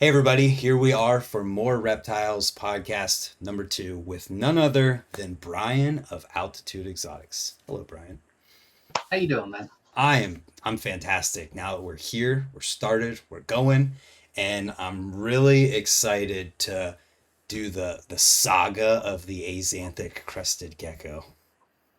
Hey everybody, here we are for more Reptiles podcast number 2 with none other than Brian of Altitude Exotics. Hello, Brian. How you doing, man? I'm fantastic. Now that we're here, we're started, we're going, and I'm really excited to do the saga of the Axanthic Crested Gecko.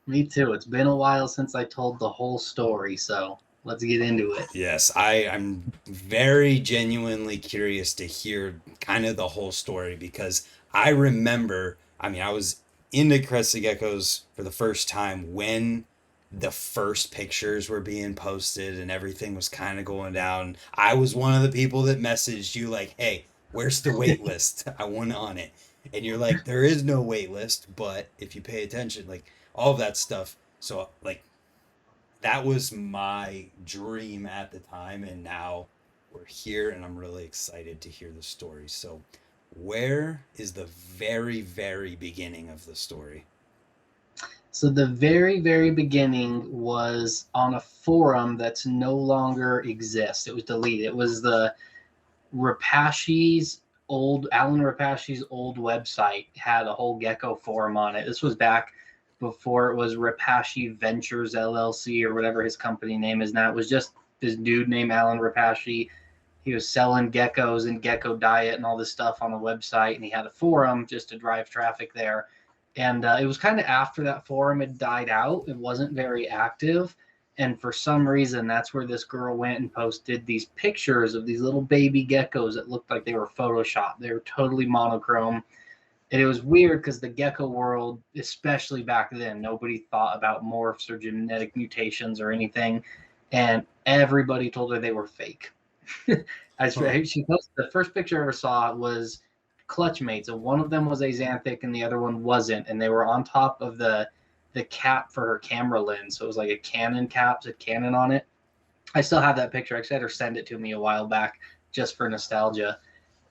Me too. It's been a while since I told the whole story, so let's get into it. Yes, I'm very genuinely curious to hear kind of the whole story because I remember, I was into Crested Geckos for the first time when the first pictures were being posted and everything was kind of going down. I was one of the people that messaged you like, "Hey, where's the wait list? I want on it." And you're like, "There is no wait list, but if you pay attention, like all of that stuff." So like that was my dream at the time, and now we're here and I'm really excited to hear the story. So where is the very very beginning of the story? So the very beginning was on a forum that's no longer exists. It was deleted. It was the Rapashi's Alan Rapashi's old website had a whole gecko forum on it. This was back before it was Rapashi Ventures LLC or whatever his company name is now. It was just this dude named Alan Rapashi. He was selling geckos and gecko diet and all this stuff on the website, and he had a forum just to drive traffic there. And it was kind of after that forum had died out. It wasn't very active. And for some reason, that's where this girl went and posted these pictures of these little baby geckos that looked like they were Photoshopped. They were totally monochrome. And it was weird because the gecko world, especially back then, nobody thought about morphs or genetic mutations or anything. And everybody told her they were fake. Huh. She posted the first picture I ever saw was clutch mates, and one of them was Axanthic and the other one wasn't, and they were on top of the cap for her camera lens. So it was like a Canon cap, a Canon on it. I still have that picture. I actually had her send it to me a while back just for nostalgia.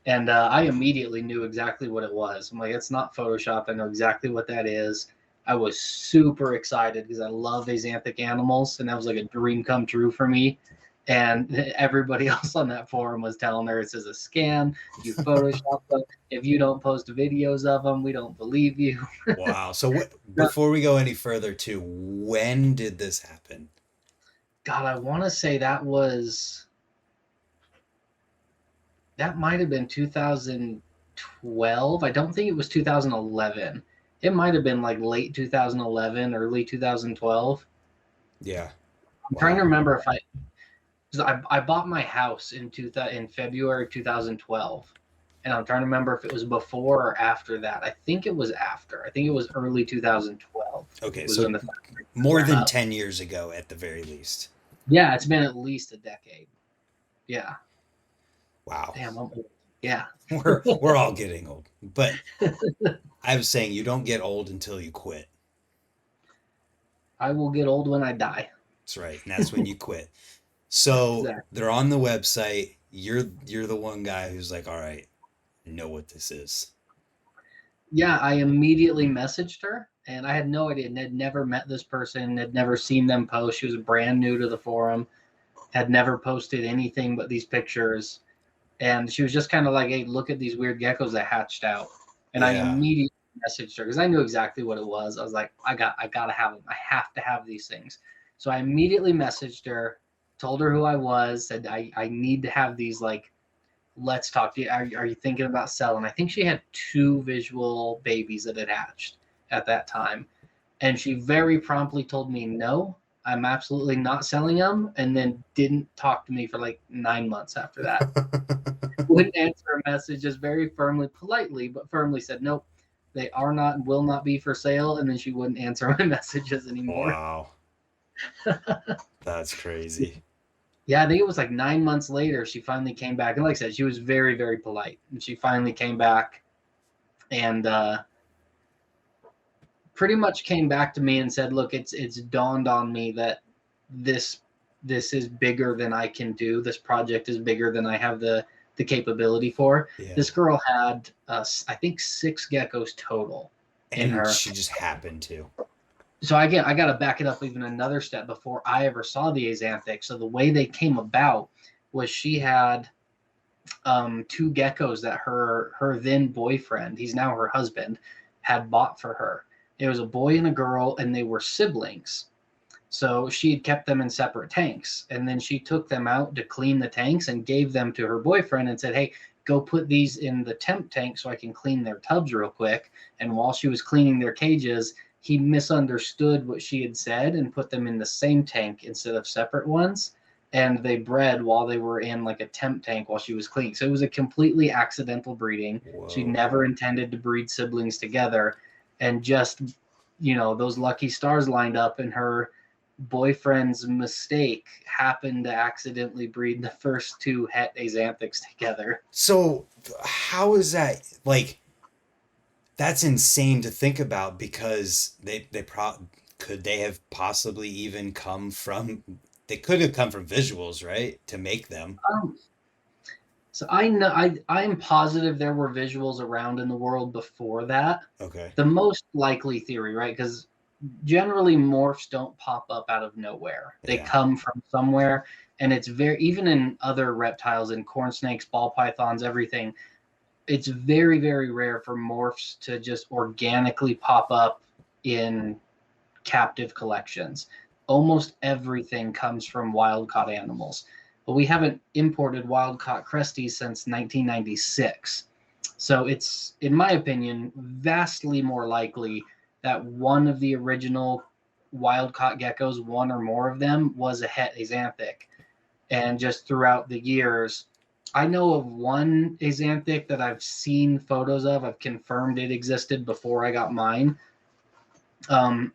And I immediately knew exactly what it was. I'm like, it's not Photoshop. I know exactly what that is. I was super excited because I love Axanthic animals, and that was like a dream come true for me. And everybody else on that forum was telling her this is a scam. You Photoshop them. If you don't post videos of them, we don't believe you. Wow. So before we go any further too, when did this happen? God, I want to say that might have been 2012. I don't think it was 2011. It might have been like late 2011, early 2012. Yeah. I'm trying to Wow. remember if I bought my house in February 2012, and I'm trying to remember if it was before or after that. I think it was after. I think it was early 2012 Okay, was so when the factory more went than up. 10 years ago at the very least. Yeah, it's been at least a decade. Yeah. Wow. Damn. Yeah. We're all getting old. But I was saying you don't get old until you quit. I will get old when I die. That's right. And that's when you quit. So Exactly. they're on the website. You're the one guy who's like, all right, I know what this is. Yeah, I immediately messaged her, and I had no idea. Had never met this person, had never seen them post. She was brand new to the forum, had never posted anything but these pictures. And she was just kind of like, "Hey, look at these weird geckos that hatched out." And I Yeah. immediately messaged her because I knew exactly what it was. I was like, I gotta have them. I have to have these things." So I immediately messaged her, told her who I was, said I need to have these. Like, let's talk. Are you thinking about selling? I think she had two visual babies that had hatched at that time, and she very promptly told me no. I'm absolutely not selling them, and then didn't talk to me for like 9 months after that. Wouldn't answer a message, just very firmly, politely, but firmly said, nope, they are not and will not be for sale. And then she wouldn't answer my messages anymore. Wow. That's crazy. Yeah, I think it was like 9 months later, she finally came back. And like I said, she was very polite. And she finally came back and pretty much came back to me and said, look, it's dawned on me that this this is bigger than I can do. This project is bigger than I have the capability for. Yeah. This girl had I think 6 geckos total in And her. she just happened to. So I got to back it up even another step before I ever saw the Axanthic. So the way they came about was she had two geckos that her then boyfriend, he's now her husband, had bought for her. It was a boy and a girl, and they were siblings. So she had kept them in separate tanks, and then she took them out to clean the tanks and gave them to her boyfriend and said, "Hey, go put these in the temp tank so I can clean their tubs real quick." And while she was cleaning their cages, he misunderstood what she had said and put them in the same tank instead of separate ones. And they bred while they were in like a temp tank while she was cleaning. So it was a completely accidental breeding. She Whoa. never intended to breed siblings together. And just, those lucky stars lined up, and her boyfriend's mistake happened to accidentally breed the first two het Axanthics together. So how is that like that's insane to think about because could they have possibly even come from they could have come from visuals, right? To make them. Um, so I know I am positive there were visuals around in the world before that. Okay. The most likely theory, right? Because generally morphs don't pop up out of nowhere. They Yeah. come from somewhere, and it's very even in other reptiles, in corn snakes, ball pythons, everything. It's very, very rare for morphs to just organically pop up in captive collections. Almost everything comes from wild caught animals, but we haven't imported wild caught cresties since 1996. So it's, in my opinion, vastly more likely that one of the original wild caught geckos, one or more of them, was a het Axanthic. And just throughout the years, I know of one Axanthic that I've seen photos of. I've confirmed it existed before I got mine. Um,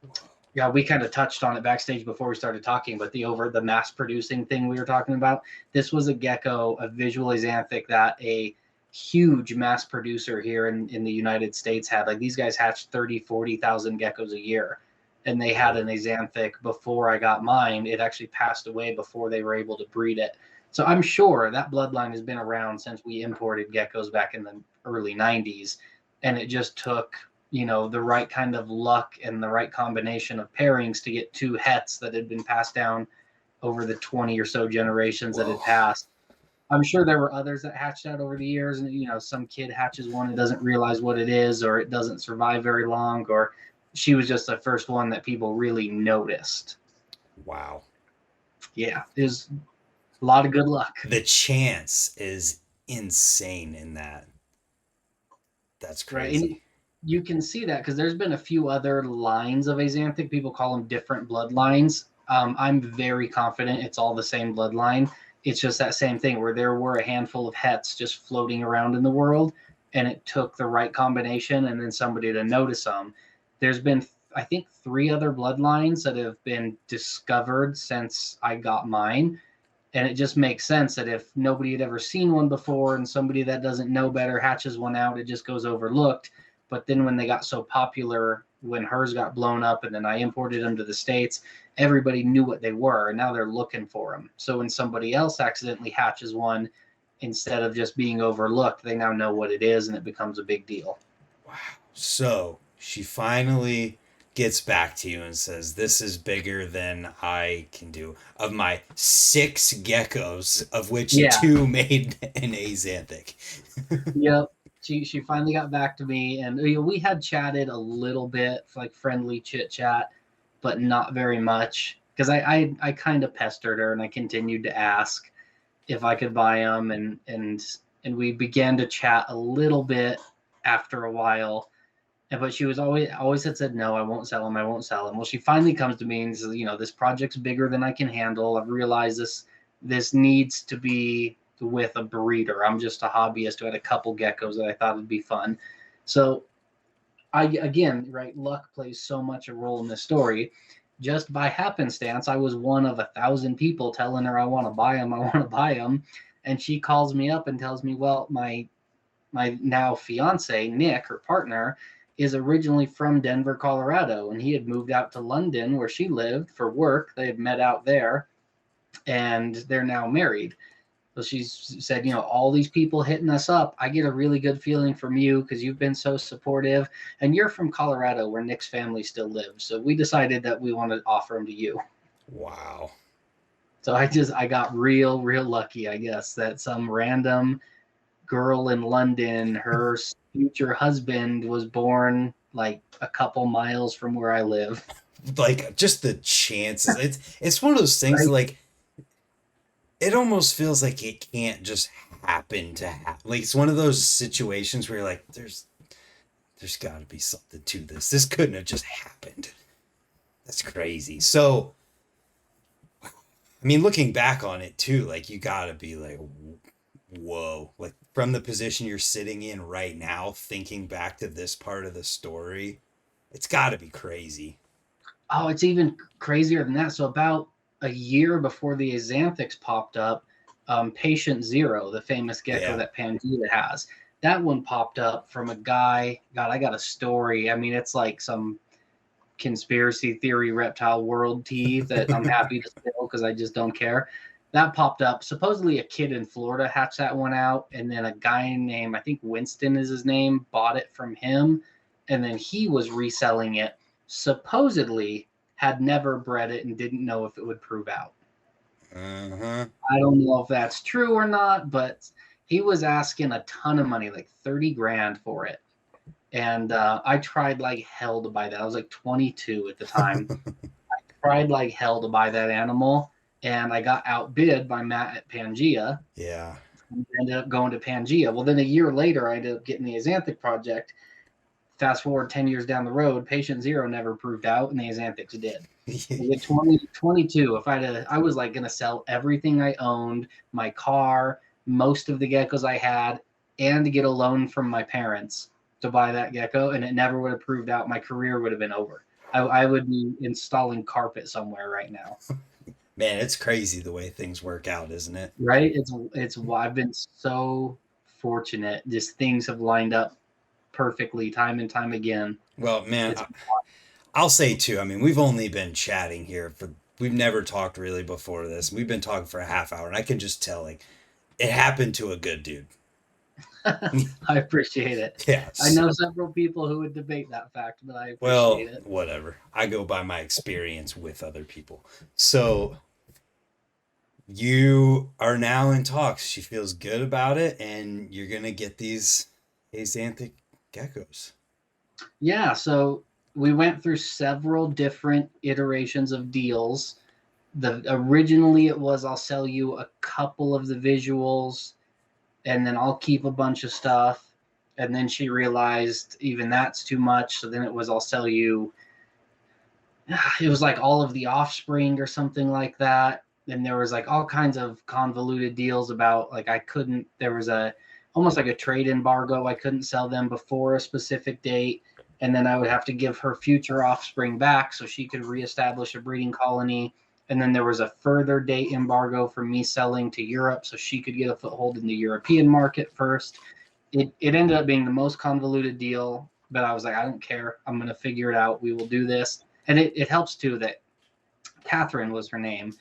yeah, we kind of touched on it backstage before we started talking, but the mass producing thing we were talking about. This was a gecko, a visual Axanthic that a huge mass producer here in the United States had. Like these guys hatched 30, 40,000 geckos a year. And they had an Axanthic before I got mine. It actually passed away before they were able to breed it. So I'm sure that bloodline has been around since we imported geckos back in the early 90s. And it just took, the right kind of luck and the right combination of pairings to get two hets that had been passed down over the 20 or so generations that Whoa. had passed. I'm sure there were others that hatched out over the years, and some kid hatches one and doesn't realize what it is, or it doesn't survive very long, or she was just the first one that people really noticed. Wow. Yeah, there's a lot of good luck. The chance is insane in that. That's Right, and crazy. you can see that because there's been a few other lines of Axanthic. People call them different bloodlines. I'm very confident it's all the same bloodline. It's just that same thing where there were a handful of hets just floating around in the world, and it took the right combination and then somebody to notice them. There's been, I think, 3 other bloodlines that have been discovered since I got mine. And it just makes sense that if nobody had ever seen one before and somebody that doesn't know better hatches one out, it just goes overlooked. But then when they got so popular, when hers got blown up and then I imported them to the States, everybody knew what they were, and now they're looking for them. So when somebody else accidentally hatches one, instead of just being overlooked, they now know what it is, and it becomes a big deal. Wow. So she finally gets back to you and says, "This is bigger than I can do." Of my 6 geckos, of which Yeah. 2 made an Axanthic. Yep. She finally got back to me, and we had chatted a little bit, like friendly chit chat, but not very much because I kind of pestered her and I continued to ask if I could buy them, and we began to chat a little bit after a while. But she was always had said, no, I won't sell them. I won't sell them. Well, she finally comes to me and says, this project's bigger than I can handle. I've realized this needs to be with a breeder. I'm just a hobbyist who had a couple geckos that I thought would be fun. So again, right, luck plays so much a role in this story. Just by happenstance, I was one of 1,000 people telling her I want to buy them. I want to buy them. And she calls me up and tells me, well, my now fiance, Nick, her partner, is originally from Denver, Colorado, and he had moved out to London where she lived for work. They had met out there, and they're now married. So she said, all these people hitting us up, I get a really good feeling from you because you've been so supportive, and you're from Colorado where Nick's family still lives. So we decided that we want to offer them to you. Wow. So I got real lucky, I guess, that some random girl in London, her future husband was born like a couple miles from where I live. Like just the chances. It's one of those things Right? like it almost feels like it can't just happen to happen. Like it's one of those situations where you're like, there's got to be something to this. This couldn't have just happened. That's crazy. So, I mean, looking back on it too, like you got to be like, whoa, like from the position you're sitting in right now, thinking back to this part of the story, it's got to be crazy. Oh, it's even crazier than that. So about a year before the Axanthics popped up, Patient Zero, the famous gecko Yeah. that Pangea has, that one popped up from a guy. God, I got a story. I mean, it's like some conspiracy theory reptile world tea that I'm happy to spill because I just don't care. That popped up. Supposedly, a kid in Florida hatched that one out, and then a guy named, I think Winston is his name, bought it from him, and then he was reselling it. Supposedly, had never bred it and didn't know if it would prove out. Uh-huh. I don't know if that's true or not, but he was asking a ton of money, like 30 grand for it. And I tried like hell to buy that. I was like 22 at the time. Tried like hell to buy that animal, and I got outbid by Matt at Pangea. Yeah. Ended up going to Pangea. Well, then a year later, I ended up getting the Axanthic project. Fast forward 10 years down the road, Patient Zero never proved out, and the Axanthics did. At 2022, if I was like going to sell everything I owned, my car, most of the geckos I had, and to get a loan from my parents to buy that gecko, and it never would have proved out. My career would have been over. I would be installing carpet somewhere right now. Man, it's crazy the way things work out, isn't it? Right? It's I've been so fortunate. Just things have lined up perfectly time and time again. Well, man, It's I'll say too. I mean, we've only been chatting here for we've never talked really before this. We've been talking for a half hour, and I can just tell like it happened to a good dude. I appreciate it. I Yes. know several people who would debate that fact, but I Well, appreciate it. whatever. I go by my experience with other people. So you are now in talks. She feels good about it, and you're gonna get these Axanthic geckos. Yeah, so we went through several different iterations of deals. The originally it was I'll sell you a couple of the visuals and then I'll keep a bunch of stuff. And then she realized even that's too much. So then it was I'll sell you it was like all of the offspring or something like that. And there was like all kinds of convoluted deals about like I couldn't there was a almost like a trade embargo. I couldn't sell them before a specific date. And then I would have to give her future offspring back so she could reestablish a breeding colony. And then there was a further date embargo for me selling to Europe so she could get a foothold in the European market first. It ended up being the most convoluted deal, but I was like, I don't care. I'm going to figure it out. We will do this. And it helps too that Catherine was her name,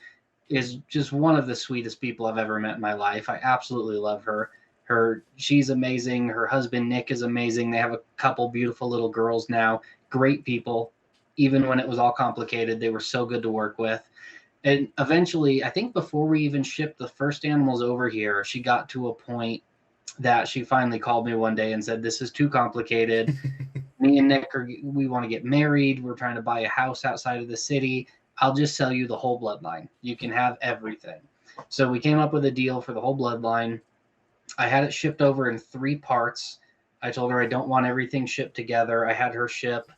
is just one of the sweetest people I've ever met in my life. I absolutely love her. She's amazing. Her husband Nick is amazing. They have a couple beautiful little girls now. Great people. Even when it was all complicated, they were so good to work with. And eventually, I think before we even shipped the first animals over here, she got to a point that she finally called me one day and said, "This is too complicated. Me and Nick we want to get married. We're trying to buy a house outside of the city. I'll just sell you the whole bloodline. You can have everything." So we came up with a deal for the whole bloodline. I had it shipped over in 3 parts. I told her I don't want everything shipped together. I had her ship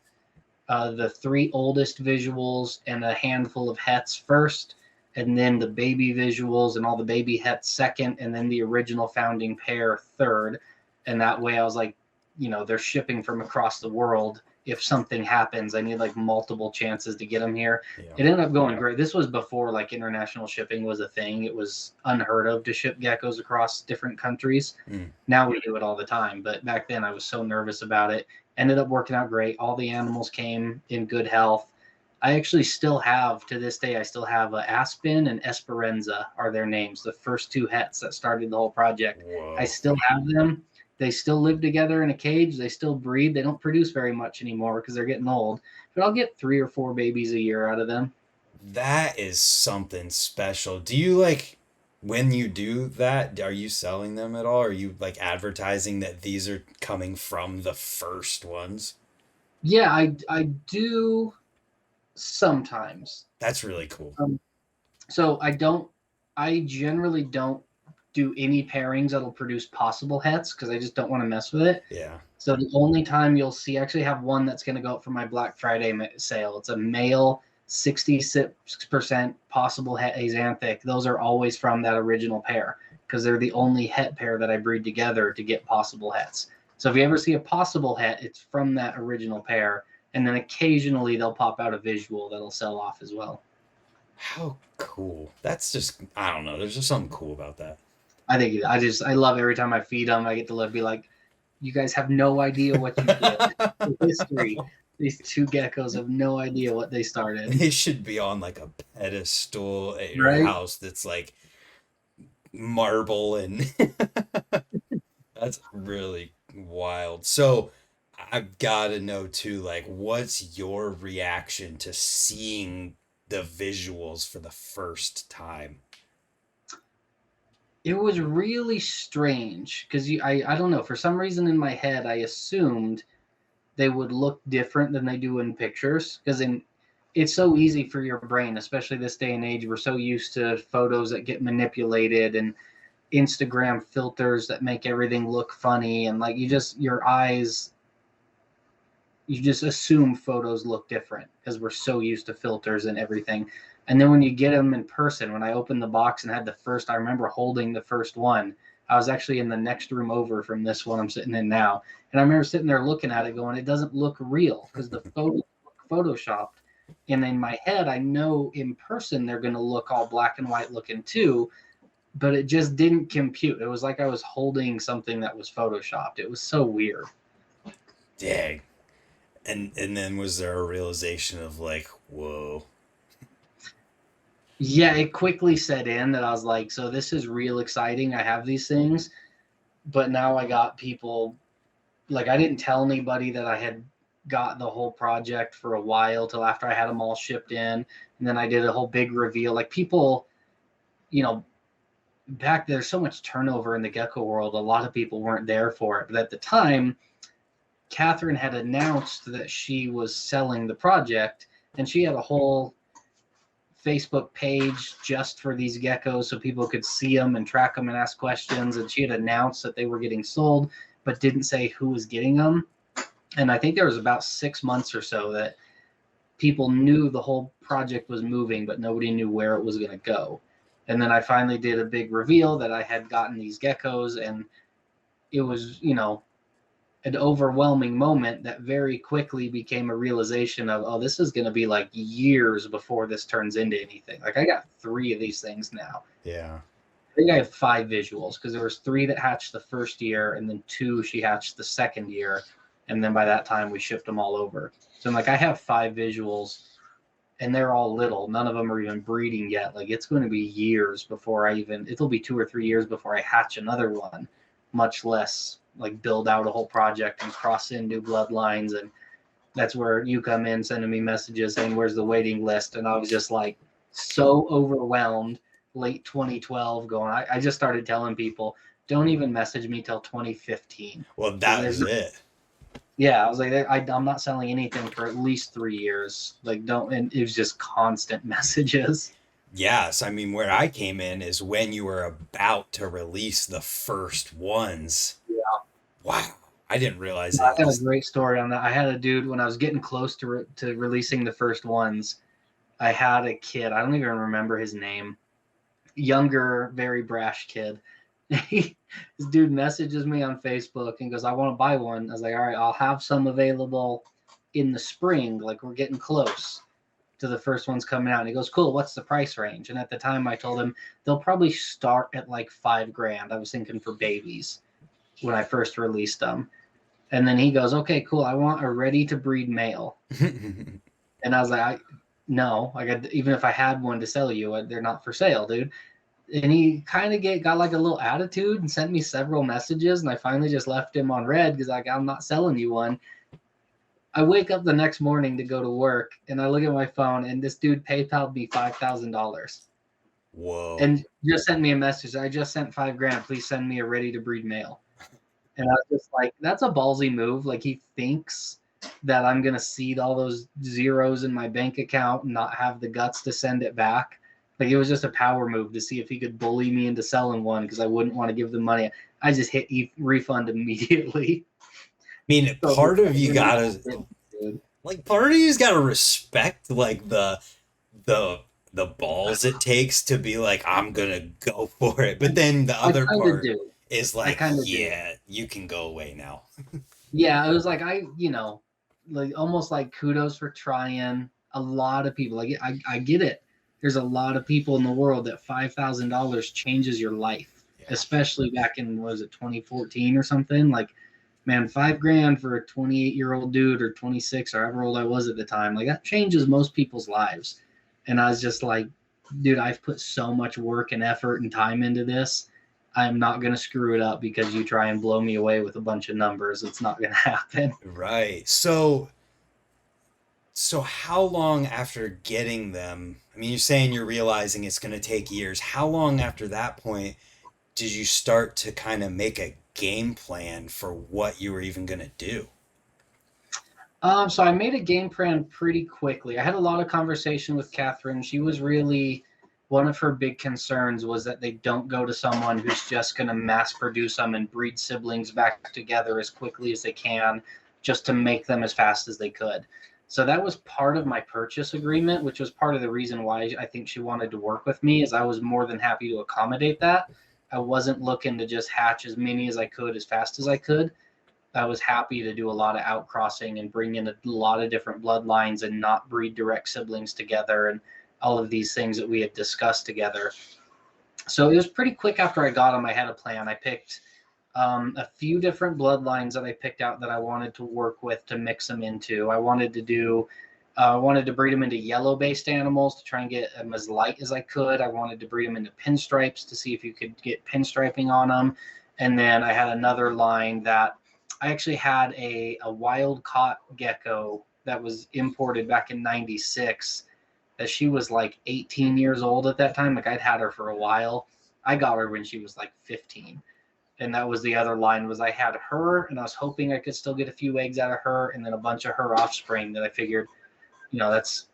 the 3 oldest visuals and a handful of hets first, and then the baby visuals and all the baby hets second, and then the original founding pair third. And that way I was like, they're shipping from across the world. If something happens, I need like multiple chances to get them here. Yeah. It ended up going great. This was before like international shipping was a thing. It was unheard of to ship geckos across different countries. Mm. Now we do it all the time, but back then I was so nervous about it. Ended up working out great. All the animals came in good health. I actually still have, to this day, I still have Aspen and Esperanza are their names, the first 2 hets that started the whole project. Whoa. I still have them. They still live together in a cage. They still breed. They don't produce very much anymore because they're getting old, but I'll get 3 or 4 babies a year out of them. That is something special. Do you like? When you do that, are you selling them at all? Are you like advertising that these are coming from the first ones? Yeah, I do sometimes. That's really cool. Um, so I generally don't do any pairings that'll produce possible hets because I just don't want to mess with it. Yeah. So the only time you'll see, I actually have one that's going to go up for my Black Friday sale. It's a male 66% possible het Axanthic. Those are always from that original pair because they're the only het pair that I breed together to get possible hets. So if you ever see a possible het, it's from that original pair. And then occasionally they'll pop out a visual that'll sell off as well. How cool. That's just, I don't know. There's just something cool about that. I love every time I feed them. I get to be like, you guys have no idea what you did. The history. These two geckos have no idea what they started. They should be on like a pedestal at your Right? house that's like marble and that's really wild. So I've got to know too, like, what's your reaction to seeing the visuals for the first time? It was really strange because I don't know, for some reason in my head I assumed they would look different than they do in pictures because it's so easy for your brain, especially this day and age. We're so used to photos that get manipulated and Instagram filters that make everything look funny, and like you just assume photos look different because we're so used to filters and everything. And then when you get them in person, when I opened the box and had I remember holding the first one. I was actually in the next room over from this one I'm sitting in now. And I remember sitting there looking at it going, it doesn't look real because the photos look photoshopped. And in my head, I know in person they're going to look all black and white looking too, but it just didn't compute. It was like I was holding something that was photoshopped. It was so weird. Dang. And then was there a realization of like, whoa. Yeah, it quickly set in that I was like, so this is real exciting. I have these things, but now I got people like I didn't tell anybody that I had got the whole project for a while till after I had them all shipped in, and then I did a whole big reveal. Like people, you know, back there's so much turnover in the gecko world. A lot of people weren't there for it, but at the time, Catherine had announced that she was selling the project, and she had a whole Facebook page just for these geckos so people could see them and track them and ask questions. And she had announced that they were getting sold, but didn't say who was getting them. And I think there was about 6 months or so that people knew the whole project was moving, but nobody knew where it was going to go. And then I finally did a big reveal that I had gotten these geckos, and it was, an overwhelming moment that very quickly became a realization of, oh, this is going to be like years before this turns into anything. Like I got 3 of these things now. Yeah. I think I have 5 visuals because there was 3 that hatched the first year, and then 2 she hatched the second year, and then by that time we shipped them all over. So I'm like, I have 5 visuals, and they're all little. None of them are even breeding yet. Like it's going to be years before it'll be 2 or 3 years before I hatch another one, much less like build out a whole project and cross in new bloodlines. And that's where you come in sending me messages saying, where's the waiting list? And I was just like so overwhelmed late 2012 going, I just started telling people, don't even message me till 2015. Well, that was it. Yeah, I was like, I'm not selling anything for at least 3 years. Like, don't, and it was just constant messages. Yes, I mean, where I came in is when you were about to release the first ones. Yeah. Wow. I didn't realize I it. had a great story on that. I had a dude when I was getting close to releasing the first ones. I had a kid. I don't even remember his name. Younger, very brash kid. This dude messages me on Facebook and goes, I want to buy one. I was like, all right, I'll have some available in the spring. Like we're getting close to the first ones coming out. And he goes, cool, what's the price range? And at the time I told him they'll probably start at like $5,000. I was thinking for babies when I first released them. And then he goes, okay, cool. I want a ready to breed male. And I was like, no, even if I had one to sell you, they're not for sale, dude. And he kind of got like a little attitude and sent me several messages. And I finally just left him on red because like, I'm not selling you one. I wake up the next morning to go to work and I look at my phone and this dude PayPal'd me $5,000. Whoa. and just sent me a message. I just sent $5,000. Please send me a ready to breed male. And I was just like, that's a ballsy move. Like, he thinks that I'm gonna seed all those zeros in my bank account and not have the guts to send it back. Like, it was just a power move to see if he could bully me into selling one because I wouldn't want to give the money. I just hit refund immediately. I mean, So part of you gotta dude. like part of you's gotta respect like the the balls it takes to be like, I'm gonna go for it. But then the I other kind of part do. is I like, kind of do. yeah, you can go away now. Yeah, it was like like almost like kudos for trying. A lot of people, like I get it. There's a lot of people in the world that $5,000 changes your life, Yeah. especially back in was it 2014 or something. Like, man, $5,000 for a 28-year-old dude or 26 or however old I was at the time, like that changes most people's lives. And I was just like, dude, I've put so much work and effort and time into this. I'm not going to screw it up because you try and blow me away with a bunch of numbers. It's not going to happen. Right. So how long after getting them? I mean, you're saying you're realizing it's going to take years. How long after that point did you start to kind of make a game plan for what you were even going to do? So I made a game plan pretty quickly. I had a lot of conversation with Catherine. She was really one of her big concerns was that they don't go to someone who's just going to mass produce them and breed siblings back together as quickly as they can, just to make them as fast as they could. So that was part of my purchase agreement, which was part of the reason why I think she wanted to work with me, is I was more than happy to accommodate that. I wasn't looking to just hatch as many as I could as fast as I could. I was happy to do a lot of outcrossing and bring in a lot of different bloodlines and not breed direct siblings together and all of these things that we had discussed together. So it was pretty quick after I got them. I had a plan. I picked a few different bloodlines that I picked out that I wanted to work with to mix them into. I wanted to breed them into yellow-based animals to try and get them as light as I could. I wanted to breed them into pinstripes to see if you could get pinstriping on them. And then I had another line that I actually had a wild caught gecko that was imported back in '96. That she was like 18 years old at that time. Like, I'd had her for a while. I got her when she was like 15. And that was the other line, was I had her and I was hoping I could still get a few eggs out of her and then a bunch of her offspring that I figured, that's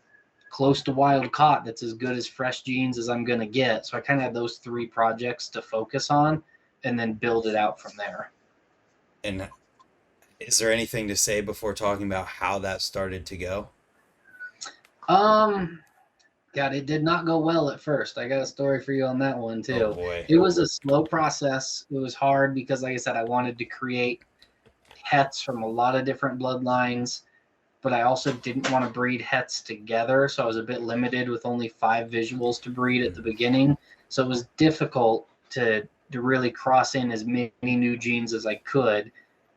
close to wild caught. That's as good as fresh genes as I'm going to get. So I kind of had those three projects to focus on and then build it out from there. And is there anything to say before talking about how that started to go? Um, God, it did not go well at first. I got a story for you on that one Oh too. boy. It was a slow process. It was hard because, like I said, I wanted to create hets from a lot of different bloodlines, but I also didn't want to breed hets together. So I was a bit limited with only 5 visuals to breed at the beginning. So it was difficult to really cross in as many new genes as I could.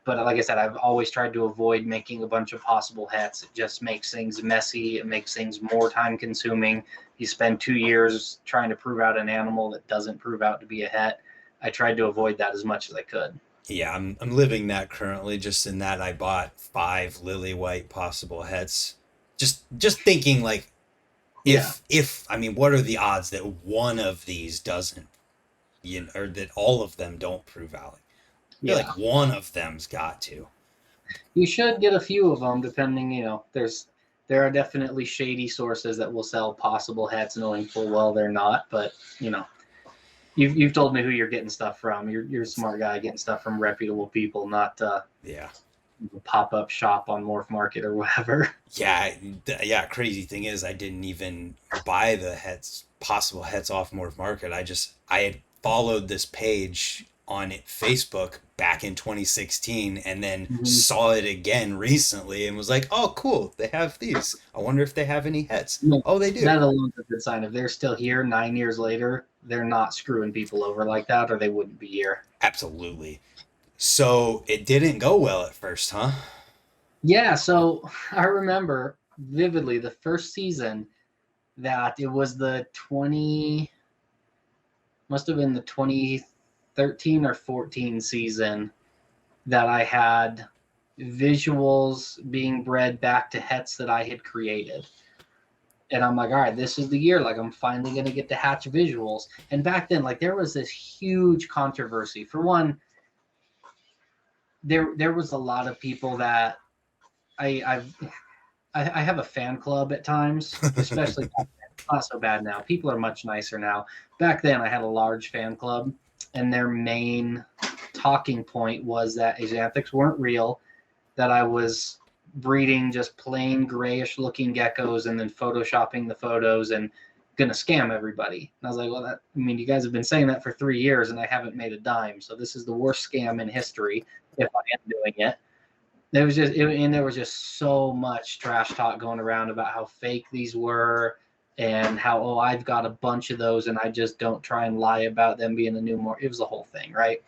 But like I said, I've always tried to avoid making a bunch of possible hets. It just makes things messy. It makes things more time consuming. You spend 2 years trying to prove out an animal that doesn't prove out to be a het. I tried to avoid that as much as I could. Yeah, I'm living that currently, just in that I bought 5 lily white possible hets. Just thinking like, Yeah. if I mean, what are the odds that one of these doesn't, or that all of them don't prove out? I feel Yeah. like one of them's got to. You should get a few of them, depending. There are definitely shady sources that will sell possible hats, knowing full well they're not. But you've told me who you're getting stuff from. You're a smart guy getting stuff from reputable people, not Yeah. pop up shop on Morph Market or whatever. Yeah, yeah. Crazy thing is, I didn't even buy the hets, possible hets off Morph Market. I had followed this page on Facebook back in 2016, and then Mhm. saw it again recently, and was like, "Oh, cool! They have these. I wonder if they have any hets." Yeah, Oh, they do. that alone is a good sign. If they're still here 9 years later, they're not screwing people over like that, or they wouldn't be here. Absolutely. So it didn't go well at first, huh? Yeah, so I remember vividly the first season that it was the 20, must have been the 2013 or 14 season that I had visuals being bred back to hets that I had created. And I'm like, all right, this is the year. Like, I'm finally going to get to hatch visuals. And back then, like, there was this huge controversy. For one, there was a lot of people that I I've I have a fan club at times, especially it's not so bad now. People are much nicer now. Back then, I had a large fan club, and their main talking point was that Axanthics weren't real, that I was breeding just plain grayish looking geckos and then photoshopping the photos and gonna scam everybody. And I was like, well, that, I mean, you guys have been saying that for 3 years and I haven't made a dime. So this is the worst scam in history if I am doing it. There was just so much trash talk going around about how fake these were and how, oh, I've got a bunch of those and I just don't try and lie about them being a new more. It was the whole thing, right?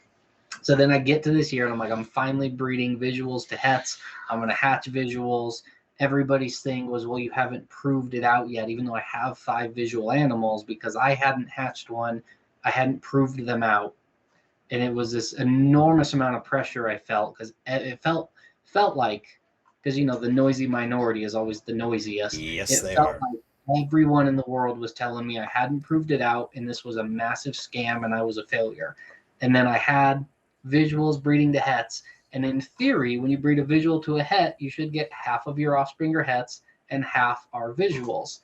So then I get to this year and I'm like, I'm finally breeding visuals to hets. I'm going to hatch visuals. Everybody's thing was, well, you haven't proved it out yet, even though I have 5 visual animals, because I hadn't hatched one. I hadn't proved them out. And it was this enormous amount of pressure I felt, because it felt like, because, you know, the noisy minority is always the noisiest. Yes, It they felt are. like everyone in the world was telling me I hadn't proved it out and this was a massive scam and I was a failure. And then I had visuals breeding to hets. And in theory, when you breed a visual to a het, you should get half of your offspring are hets and half are visuals.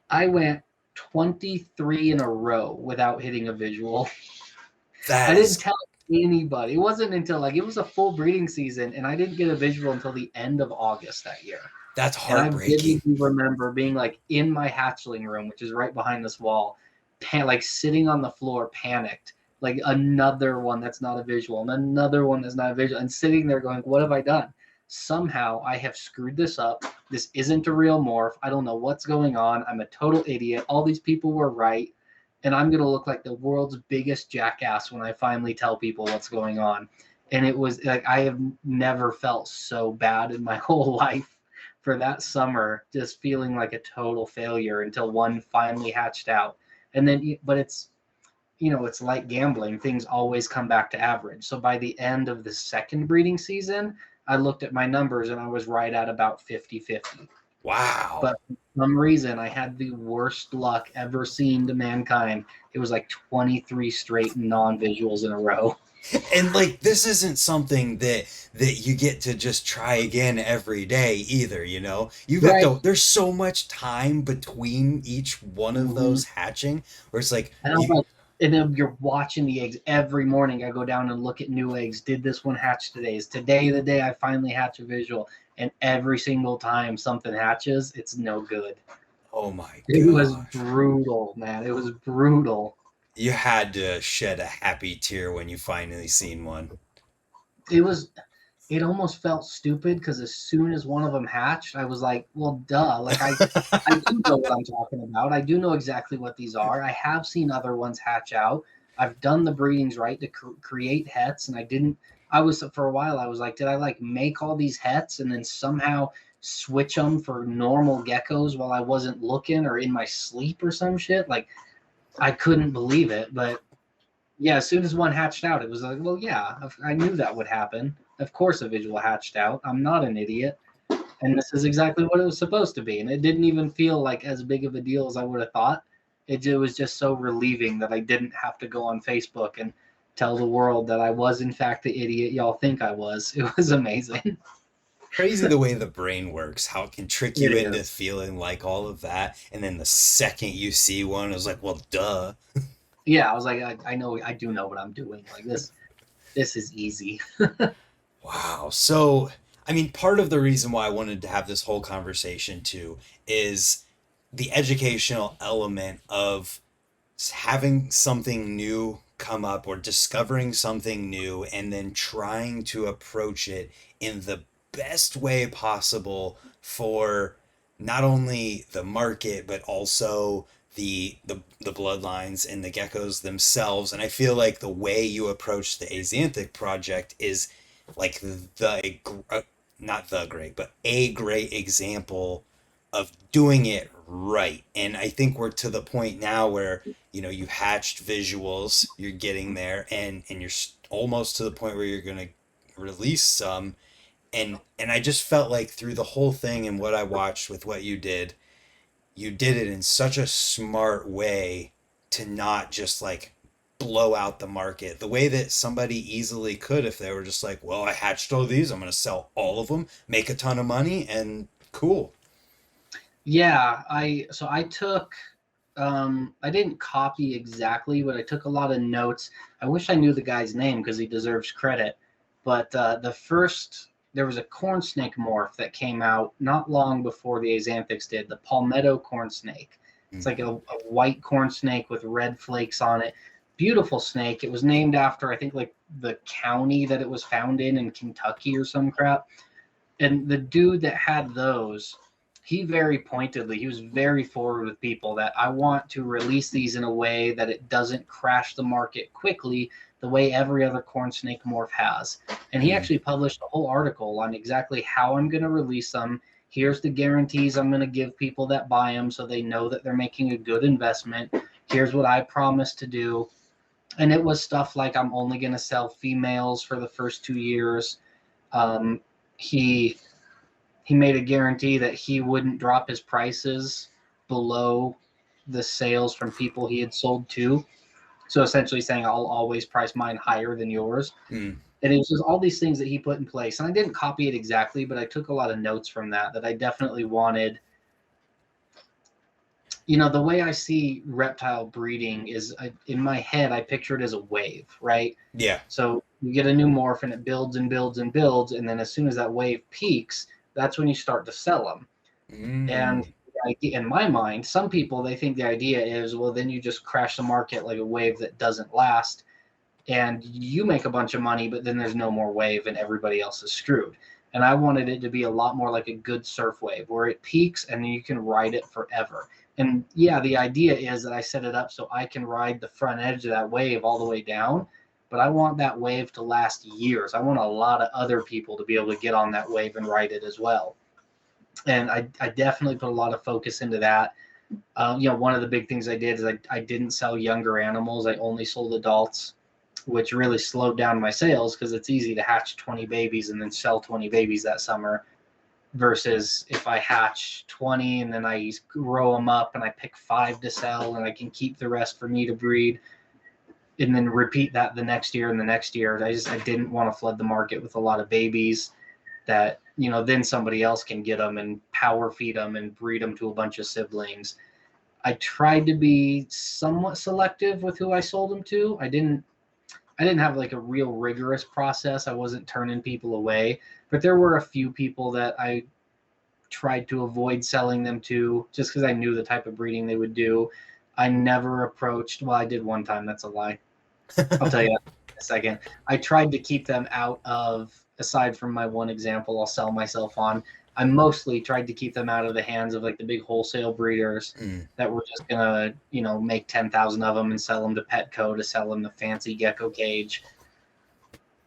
I went 23 in a row without hitting a visual. I That didn't is, tell anybody. It wasn't until like it was a full breeding season, and I didn't get a visual until the end of August that year. that's And I heartbreaking. vividly remember being like in my hatchling room, which is right behind this wall, like sitting on the floor, panicked, like another one that's not a visual, and another one that's not a visual, and sitting there going, "What have I done? Somehow I have screwed this up. This isn't a real morph. I don't know what's going on. I'm a total idiot. All these people were right." And I'm going to look like the world's biggest jackass when I finally tell people what's going on. And it was like I have never felt so bad in my whole life for that summer, just feeling like a total failure until one finally hatched out. And then, but it's, you know, it's like gambling. Things always come back to average. So by the end of the second breeding season, I looked at my numbers and I was right at about 50-50. Wow. But for some reason, I had the worst luck ever seen to mankind. It was like 23 straight non-visuals in a row. And like this isn't something that you get to just try again every day either, you know? You have Right. to there's so much time between each one of Mm-hmm. those hatching where it's like And I was you like, and then you're watching the eggs every morning. I go down and look at new eggs. Did this one hatch today? Is today the day I finally hatch a visual? And every single time something hatches, it's no good. oh my It was gosh. brutal, man. It was brutal. You had to shed a happy tear when you finally seen one. It was it almost felt stupid because as soon as one of them hatched, I was like, well, duh. Like I do know what I'm talking about. I do know exactly what these are. I have seen other ones hatch out. I've done the breedings right to create hets, and I didn't. I was for a while. I was like, did I like make all these hets and then somehow switch them for normal geckos while I wasn't looking or in my sleep or some shit? Like I couldn't believe it, but yeah, as soon as one hatched out, it was like, well, yeah, I knew that would happen. Of course, a visual hatched out. I'm not an idiot. And this is exactly what it was supposed to be. And it didn't even feel like as big of a deal as I would have thought. It was just so relieving that I didn't have to go on Facebook and tell the world that I was, in fact, the idiot y'all think I was. It was amazing. Crazy the way the brain works, how it can trick It you into is. feeling like all of that, and then the second you see one, it's like, well, duh. Yeah, I was like, I know, I do know what I'm doing. Like this is easy. Wow. So, I mean, part of the reason why I wanted to have this whole conversation too is the educational element of having something new come up or discovering something new and then trying to approach it in the best way possible for not only the market but also the bloodlines and the geckos themselves. And I feel like the way you approach the Axanthic project is like the not the great but a great example of doing it right. And I think we're to the point now where, you know, you hatched visuals, you're getting there, and you're almost to the point where you're going to release some. And I just felt like through the whole thing and what I watched with what you did, you did it in such a smart way to not just like blow out the market the way that somebody easily could if they were just like, well, I hatched all these, I'm going to sell all of them, make a ton of money, and cool. Yeah, I took I didn't copy exactly, but I took a lot of notes. I wish I knew the guy's name because he deserves credit. But there was a corn snake morph that came out not long before the Axanthics did, the Palmetto corn snake. It's like a white corn snake with red flakes on it. Beautiful snake. It was named after, I think, like the county that it was found in Kentucky or some crap. And the dude that had those, he very pointedly, he was very forward with people that I want to release these in a way that it doesn't crash the market quickly the way every other corn snake morph has. And he actually published a whole article on exactly how I'm going to release them. Here's the guarantees I'm going to give people that buy them so they know that they're making a good investment. Here's what I promise to do. And it was stuff like I'm only going to sell females for the first 2 years. Um, he he made a guarantee that he wouldn't drop his prices below the sales from people he had sold to. So essentially saying I'll always price mine higher than yours. Mm. And it was just all these things that he put in place. And I didn't copy it exactly, but I took a lot of notes from that I definitely wanted. You know, the way I see reptile breeding is in my head, I picture it as a wave, right? Yeah. So you get a new morph and it builds and builds and builds. And then as soon as that wave peaks, that's when you start to sell them. And Mm. in my mind, some people, they think the idea is, well, then you just crash the market like a wave that doesn't last and you make a bunch of money, but then there's no more wave and everybody else is screwed. And I wanted it to be a lot more like a good surf wave where it peaks and then you can ride it forever. And yeah, the idea is that I set it up so I can ride the front edge of that wave all the way down, but I want that wave to last years. I want a lot of other people to be able to get on that wave and ride it as well. And I definitely put a lot of focus into that. One of the big things I did is I didn't sell younger animals. I only sold adults, which really slowed down my sales because it's easy to hatch 20 babies and then sell 20 babies that summer versus if I hatch 20 and then I grow them up and I pick 5 to sell and I can keep the rest for me to breed and then repeat that the next year and the next year. I didn't want to flood the market with a lot of babies that, then somebody else can get them and power feed them and breed them to a bunch of siblings. I tried to be somewhat selective with who I sold them to. I didn't have like a real rigorous process. I wasn't turning people away, but there were a few people that I tried to avoid selling them to just because I knew the type of breeding they would do. I never approached, well, I did one time. That's a lie. I'll tell you in a second. I tried to keep them out of, aside from my one example I'll sell myself on, I mostly tried to keep them out of the hands of like the big wholesale breeders that were just gonna, make 10,000 of them and sell them to Petco to sell them the fancy gecko cage.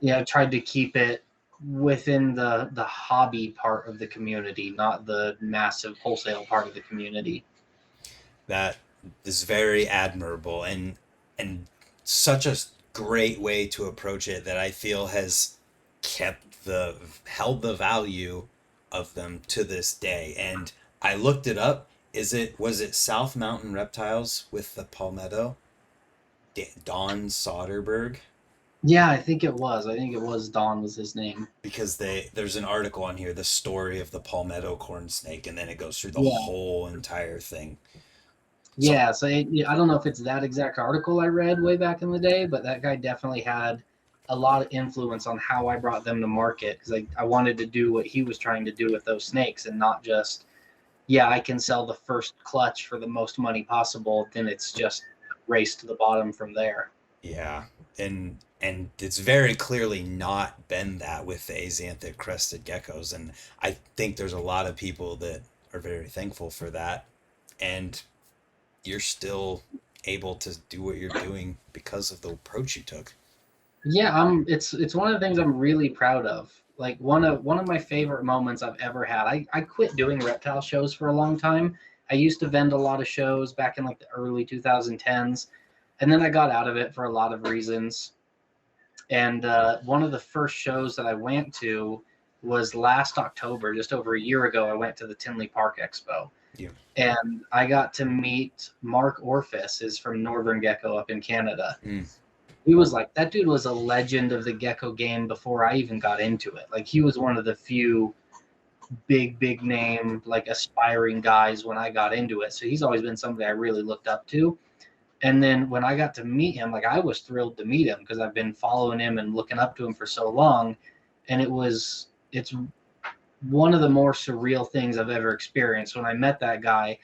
I tried to keep it within the hobby part of the community, not the massive wholesale part of the community. That is very admirable and such a great way to approach it that I feel has held the value of them to this day. And I looked it up. Was it South Mountain Reptiles with the Palmetto? Don Soderberg? Yeah, I think it was. I think it was Don was his name. Because there's an article on here, the story of the Palmetto corn snake, and then it goes through the Yeah. whole entire thing. So Yeah, so I don't know if it's that exact article I read way back in the day, but that guy definitely had a lot of influence on how I brought them to market because I wanted to do what he was trying to do with those snakes and not just, yeah, I can sell the first clutch for the most money possible, then it's just race to the bottom from there. yeah, and it's very clearly not been that with the Axanthic Crested Geckos, and I think there's a lot of people that are very thankful for that, and you're still able to do what you're doing because of the approach you took. Yeah, it's one of the things I'm really proud of. Like one of my favorite moments I've ever had. I quit doing reptile shows for a long time. I used to vend a lot of shows back in like the early 2010s, and then I got out of it for a lot of reasons. And one of the first shows that I went to, was last October, just over a year ago. I went to the Tinley Park Expo. Yeah. And I got to meet Mark Orphis, is from Northern Gecko up in Canada. He was like, that dude was a legend of the gecko game before I even got into it. Like, he was one of the few big name, like, aspiring guys when I got into it. So he's always been somebody I really looked up to. And then when I got to meet him, like, I was thrilled to meet him because I've been following him and looking up to him for so long. And it's one of the more surreal things I've ever experienced. When I met that guy,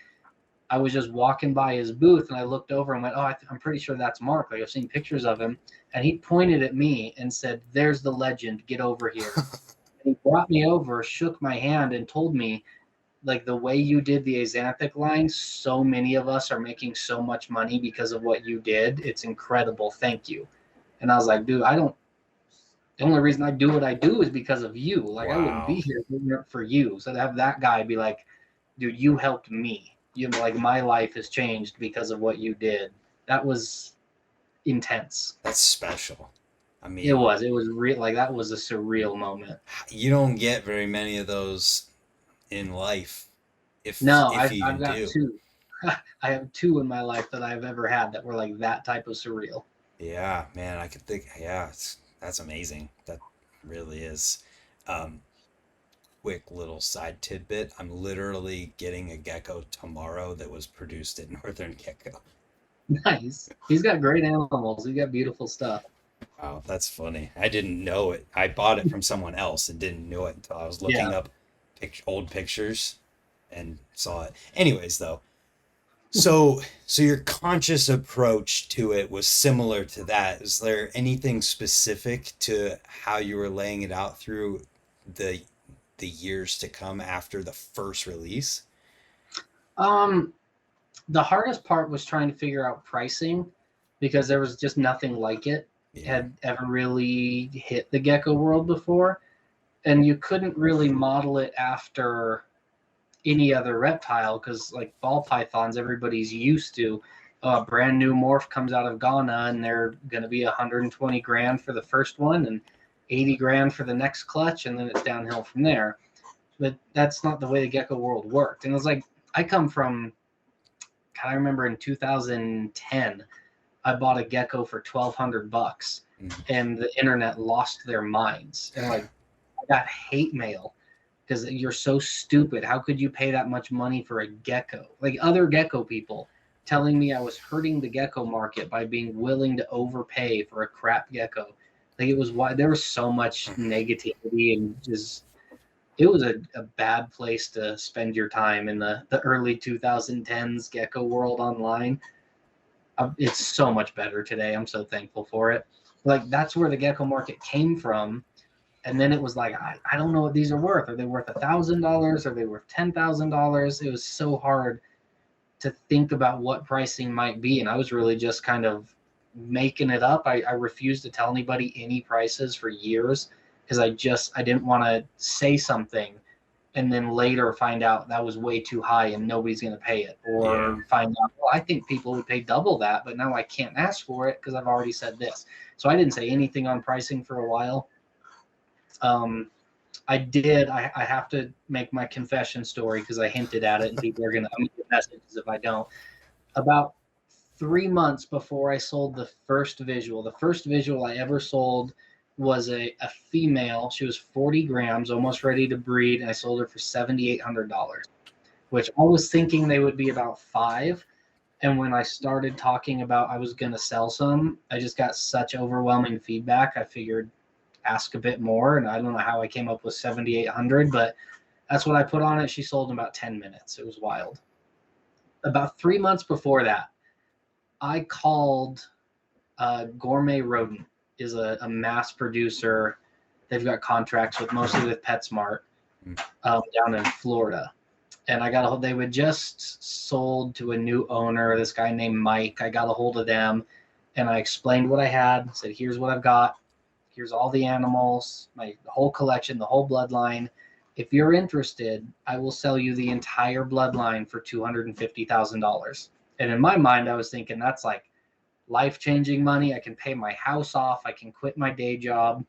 I was just walking by his booth and I looked over and went, oh, I'm pretty sure that's Mark. Like, I've seen pictures of him. And he pointed at me and said, there's the legend, get over here. And he brought me over, shook my hand, and told me, like, the way you did the Axanthic line, so many of us are making so much money because of what you did. It's incredible. Thank you. And I was like, dude, the only reason I do what I do is because of you. Like, I wouldn't be here for you. So to have that guy be like, dude, you helped me. You know, like, my life has changed because of what you did. That was intense. That's special. I mean, it was real. Like, that was a surreal moment. You don't get very many of those in life, if I've even got do. two. I have two in my life that I've ever had that were like that type of surreal. Yeah, man, I could think. Yeah, that's amazing. That really is. Um, Quick little side tidbit. I'm literally getting a gecko tomorrow that was produced at Northern Gecko. Nice. He's got great animals. He's got beautiful stuff. Wow, that's funny. I didn't know it. I bought it from someone else and didn't know it until I was looking Yeah. up old pictures and saw it. Anyways, though, so your conscious approach to it was similar to that. Is there anything specific to how you were laying it out through the the years to come after the first release? Um, the hardest part was trying to figure out pricing because there was just nothing like it Yeah. had ever really hit the gecko world before. And you couldn't really model it after any other reptile because, like, ball pythons, everybody's used to. A brand new morph comes out of Ghana and they're going to be 120 grand for the first one and 80 grand for the next clutch, and then it's downhill from there. But that's not the way the gecko world worked. And it was like, I come from, I remember in 2010, I bought a gecko for $1,200 and the internet lost their minds. And, like, I got hate mail because you're so stupid. How could you pay that much money for a gecko? Like, other gecko people telling me I was hurting the gecko market by being willing to overpay for a crap gecko. Like, it was why there was so much negativity and just, it was a bad place to spend your time in the early 2010s gecko world online. It's so much better today. I'm so thankful for it. Like, that's where the gecko market came from. And then it was like, I don't know what these are worth. Are they worth $1,000? Are they worth $10,000? It was so hard to think about what pricing might be. And I was really just kind of making it up. I refused to tell anybody any prices for years because I didn't want to say something and then later find out that was way too high and nobody's going to pay it, or find out, well, I think people would pay double that, but now I can't ask for it because I've already said this. So I didn't say anything on pricing for a while. I have to make my confession story because I hinted at it and people are going to get messages if I don't. About 3 months before I sold the first visual I ever sold was a female. She was 40 grams, almost ready to breed, and I sold her for $7,800, which I was thinking they would be about $5,000. And when I started talking about I was going to sell some, I just got such overwhelming feedback. I figured ask a bit more, and I don't know how I came up with 7,800, but that's what I put on it. She sold in about 10 minutes. It was wild. About 3 months before that, I called Gourmet Rodent, is a mass producer. They've got contracts with mostly with PetSmart down in Florida. And they would just sold to a new owner, this guy named Mike. I got a hold of them and I explained what I had, said, here's what I've got. Here's all the animals, the whole collection, the whole bloodline. If you're interested, I will sell you the entire bloodline for $250,000. And in my mind, I was thinking that's like life-changing money. I can pay my house off. I can quit my day job.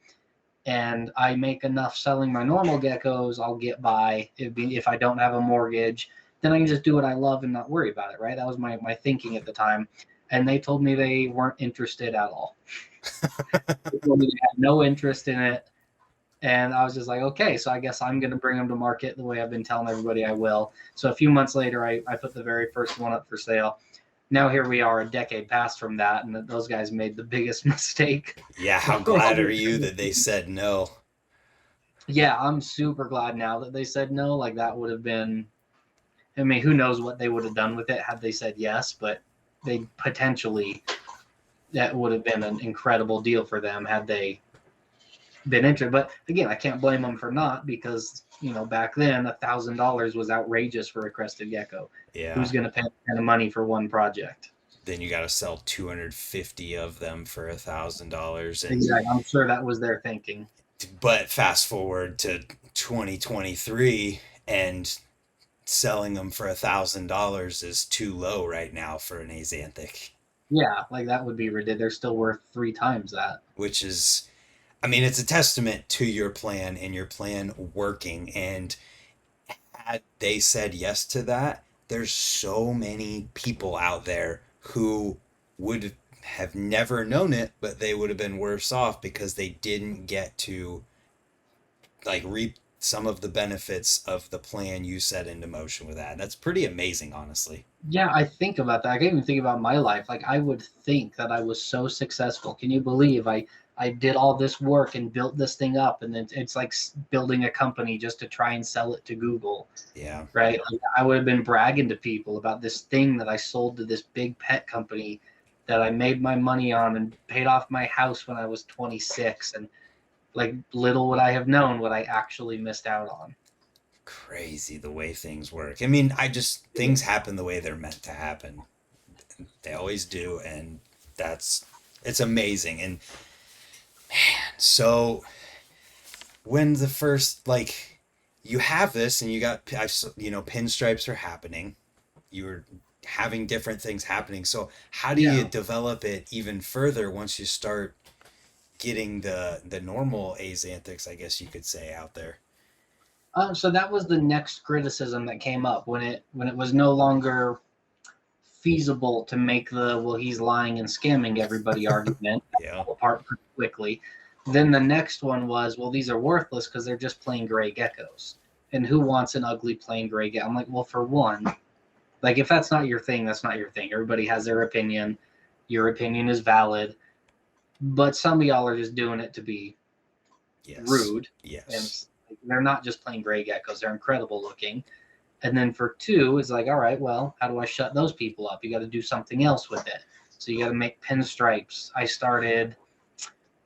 and I make enough selling my normal geckos, I'll get by. If I don't have a mortgage, then I can just do what I love and not worry about it, right? That was my thinking at the time. And they told me they weren't interested at all. They told me they had no interest in it. And I was just like, okay, so I guess I'm going to bring them to market the way I've been telling everybody I will. So a few months later, I put the very first one up for sale. Now here we are, a decade past from that, and those guys made the biggest mistake. Yeah, how glad are you that they said no? Yeah, I'm super glad now that they said no. Like that would have been, I mean, who knows what they would have done with it had they said yes, but they potentially, that would have been an incredible deal for them had they been interested. But again, I can't blame them for not, because back then $1,000 was outrageous for a crested gecko. Yeah. Who's going to pay that kind of money for one project? Then you got to sell 250 of them for $1,000. And Exactly. I'm sure that was their thinking. but fast forward to 2023, and selling them for $1,000 is too low right now for an Axanthic. Yeah, like that would be ridiculous. They're still worth 3 times that. Which is, I mean, it's a testament to your plan and your plan working. And had they said yes to that, there's so many people out there who would have never known it, but they would have been worse off because they didn't get to like reap some of the benefits of the plan you set into motion with that. And that's pretty amazing, honestly. Yeah, I think about that. I can even think about my life. Like I would think that I was so successful. Can you believe I did all this work and built this thing up, and then it's like building a company just to try and sell it to Google, Yeah. right? Like I would have been bragging to people about this thing that I sold to this big pet company that I made my money on and paid off my house when I was 26, and like little would I have known what I actually missed out on. Crazy the way things work. I mean, things happen the way they're meant to happen. They always do. And it's amazing. And so when the first, like, you have this and you got, pinstripes are happening. You're having different things happening. So how do you develop it even further once you start getting the normal Axanthics, I guess you could say, out there? So that was the next criticism that came up when it was no longer feasible to make the he's lying and scamming everybody argument. Yeah. Apart pretty quickly. Then the next one was, well, these are worthless because they're just plain gray geckos. And who wants an ugly plain gray gecko? I'm like, well, for one, like if that's not your thing, that's not your thing. Everybody has their opinion. Your opinion is valid. But some of y'all are just doing it to be rude. Yes. And they're not just plain gray geckos. They're incredible looking. And then for two, it's like, all right, well, how do I shut those people up? You got to do something else with it. So you got to make pinstripes. I started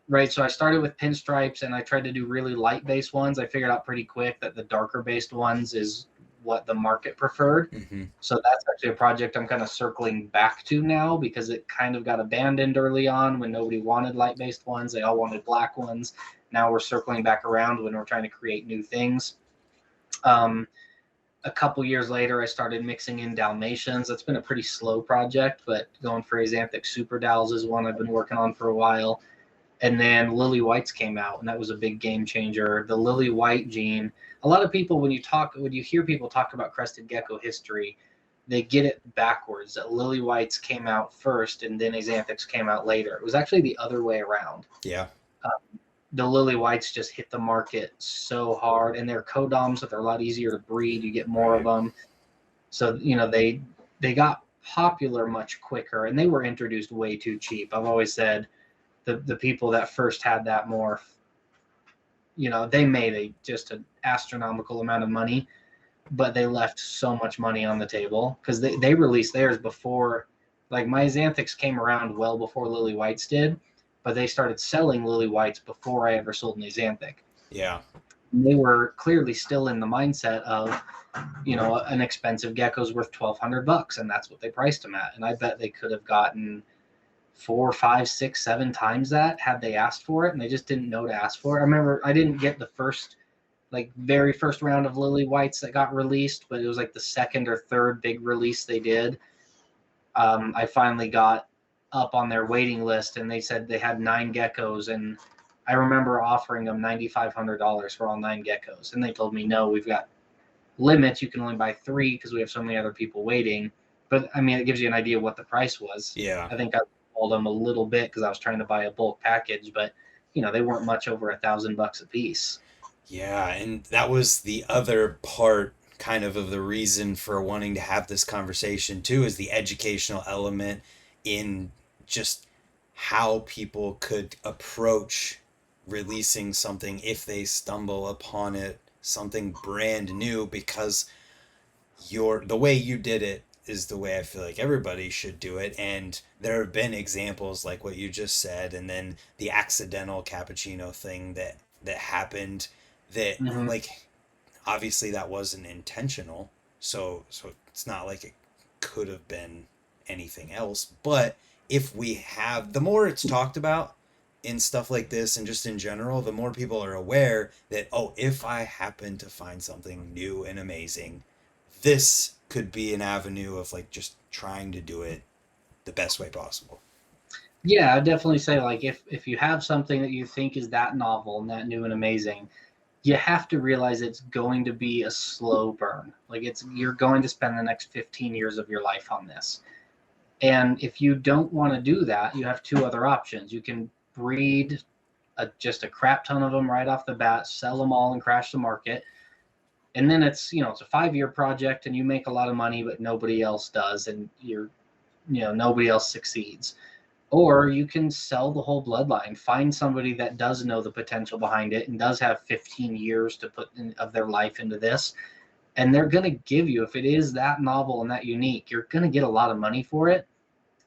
with pinstripes, and I tried to do really light-based ones. I figured out pretty quick that the darker-based ones is what the market preferred. Mm-hmm. So that's actually a project I'm kind of circling back to now, because it kind of got abandoned early on when nobody wanted light-based ones. They all wanted black ones. Now we're circling back around when we're trying to create new things. A couple years later, I started mixing in Dalmatians. That's been a pretty slow project, but going for Axanthic Super Dals is one I've been working on for a while. And then Lily Whites came out, and that was a big game changer. The Lily White gene. A lot of people, when you hear people talk about crested gecko history, they get it backwards. That Lily Whites came out first, and then Axanthics came out later. It was actually the other way around. Yeah. The Lily Whites just hit the market so hard, and they're codoms, so they're a lot easier to breed. You get more of them. So, they got popular much quicker, and they were introduced way too cheap. I've always said the people that first had that morph, they made just an astronomical amount of money, but they left so much money on the table because they released theirs before, like my Axanthics came around well before Lily Whites did. But they started selling Lily Whites before I ever sold an Axanthic. Yeah. And they were clearly still in the mindset of, an expensive gecko's worth $1,200, and that's what they priced them at. And I bet they could have gotten 4, 5, 6, 7 times that had they asked for it, and they just didn't know to ask for it. I remember I didn't get the very first round of Lily Whites that got released, but it was like the second or third big release they did. I finally got up on their waiting list, and they said they had 9 geckos, and I remember offering them $9,500 for all 9 geckos, and they told me, no, we've got limits. You can only buy 3 because we have so many other people waiting. But I mean, it gives you an idea of what the price was. Yeah. I think I called them a little bit because I was trying to buy a bulk package, but they weren't much over $1,000 a piece. Yeah, and that was the other part kind of the reason for wanting to have this conversation too, is the educational element in just how people could approach releasing something if they stumble upon it, something brand new, because the way you did it is the way I feel like everybody should do it. And there have been examples like what you just said, and then the accidental cappuccino thing that happened, that Mm-hmm. like obviously that wasn't intentional. So it's not like it could have been anything else. But if we have, the more it's talked about in stuff like this and just in general, the more people are aware that, oh, if I happen to find something new and amazing, this could be an avenue of like just trying to do it the best way possible. Yeah, I'd definitely say, like, if you have something that you think is that novel and that new and amazing, you have to realize it's going to be a slow burn. Like, you're going to spend the next 15 years of your life on this. And if you don't want to do that, you have 2 other options. You can breed just a crap ton of them right off the bat, sell them all and crash the market. And then it's a 5-year project and you make a lot of money, but nobody else does. And nobody else succeeds. Or you can sell the whole bloodline, find somebody that does know the potential behind it and does have 15 years to put of their life into this. And they're going to give you, if it is that novel and that unique, you're going to get a lot of money for it.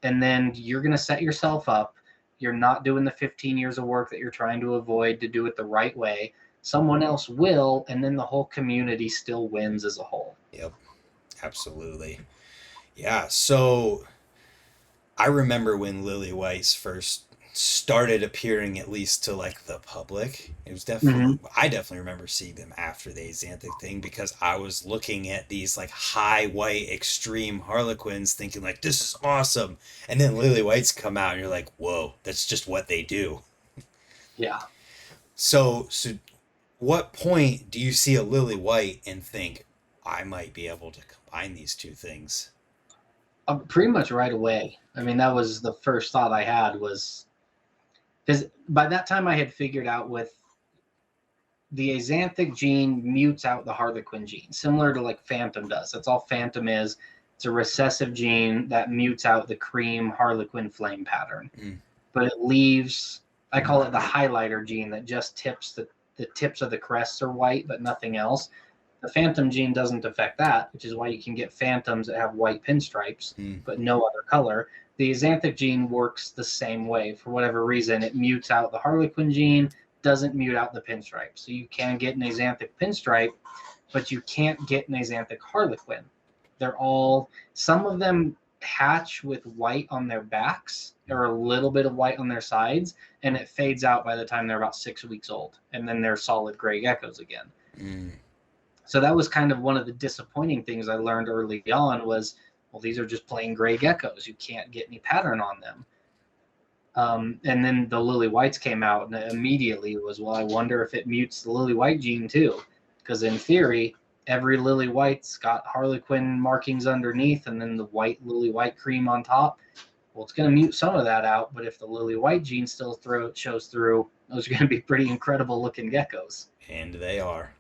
And then you're going to set yourself up. You're not doing the 15 years of work that you're trying to avoid to do it the right way. Someone else will, and then the whole community still wins as a whole. Yep, absolutely. Yeah, so I remember when Lily White's first started appearing, at least to like the public. It was definitely, Mm-hmm. I definitely remember seeing them after the Axanthic thing, because I was looking at these like high white extreme harlequins thinking like, this is awesome. And then Lily White's come out and you're like, whoa, that's just what they do. Yeah. So what point do you see a Lily White and think, I might be able to combine these two things? Pretty much right away. I mean, that was the first thought I had, was because by that time I had figured out with the Axanthic gene mutes out the Harlequin gene, similar to like Phantom does. That's all Phantom is. It's a recessive gene that mutes out the cream Harlequin flame pattern, Mm, but it leaves, I call it the highlighter gene, that just the tips of the crests are white, but nothing else. The Phantom gene doesn't affect that, which is why you can get Phantoms that have white pinstripes, mm, but no other color. The Axanthic gene works the same way. For whatever reason, it mutes out the Harlequin gene, doesn't mute out the pinstripe. So you can get an Axanthic pinstripe, but you can't get an Axanthic Harlequin. Some of them hatch with white on their backs or a little bit of white on their sides, and it fades out by the time they're about 6 weeks old. And then they're solid gray geckos again. mm. So that was kind of one of the disappointing things I learned early on was, well, these are just plain gray geckos. You can't get any pattern on them. And then the lily whites came out, and immediately was, well, I wonder if it mutes the lily white gene too. Because in theory, every lily white's got harlequin markings underneath and then the white lily white cream on top. Well, it's going to mute some of that out, but if the lily white gene still shows through, those are going to be pretty incredible looking geckos. And they are.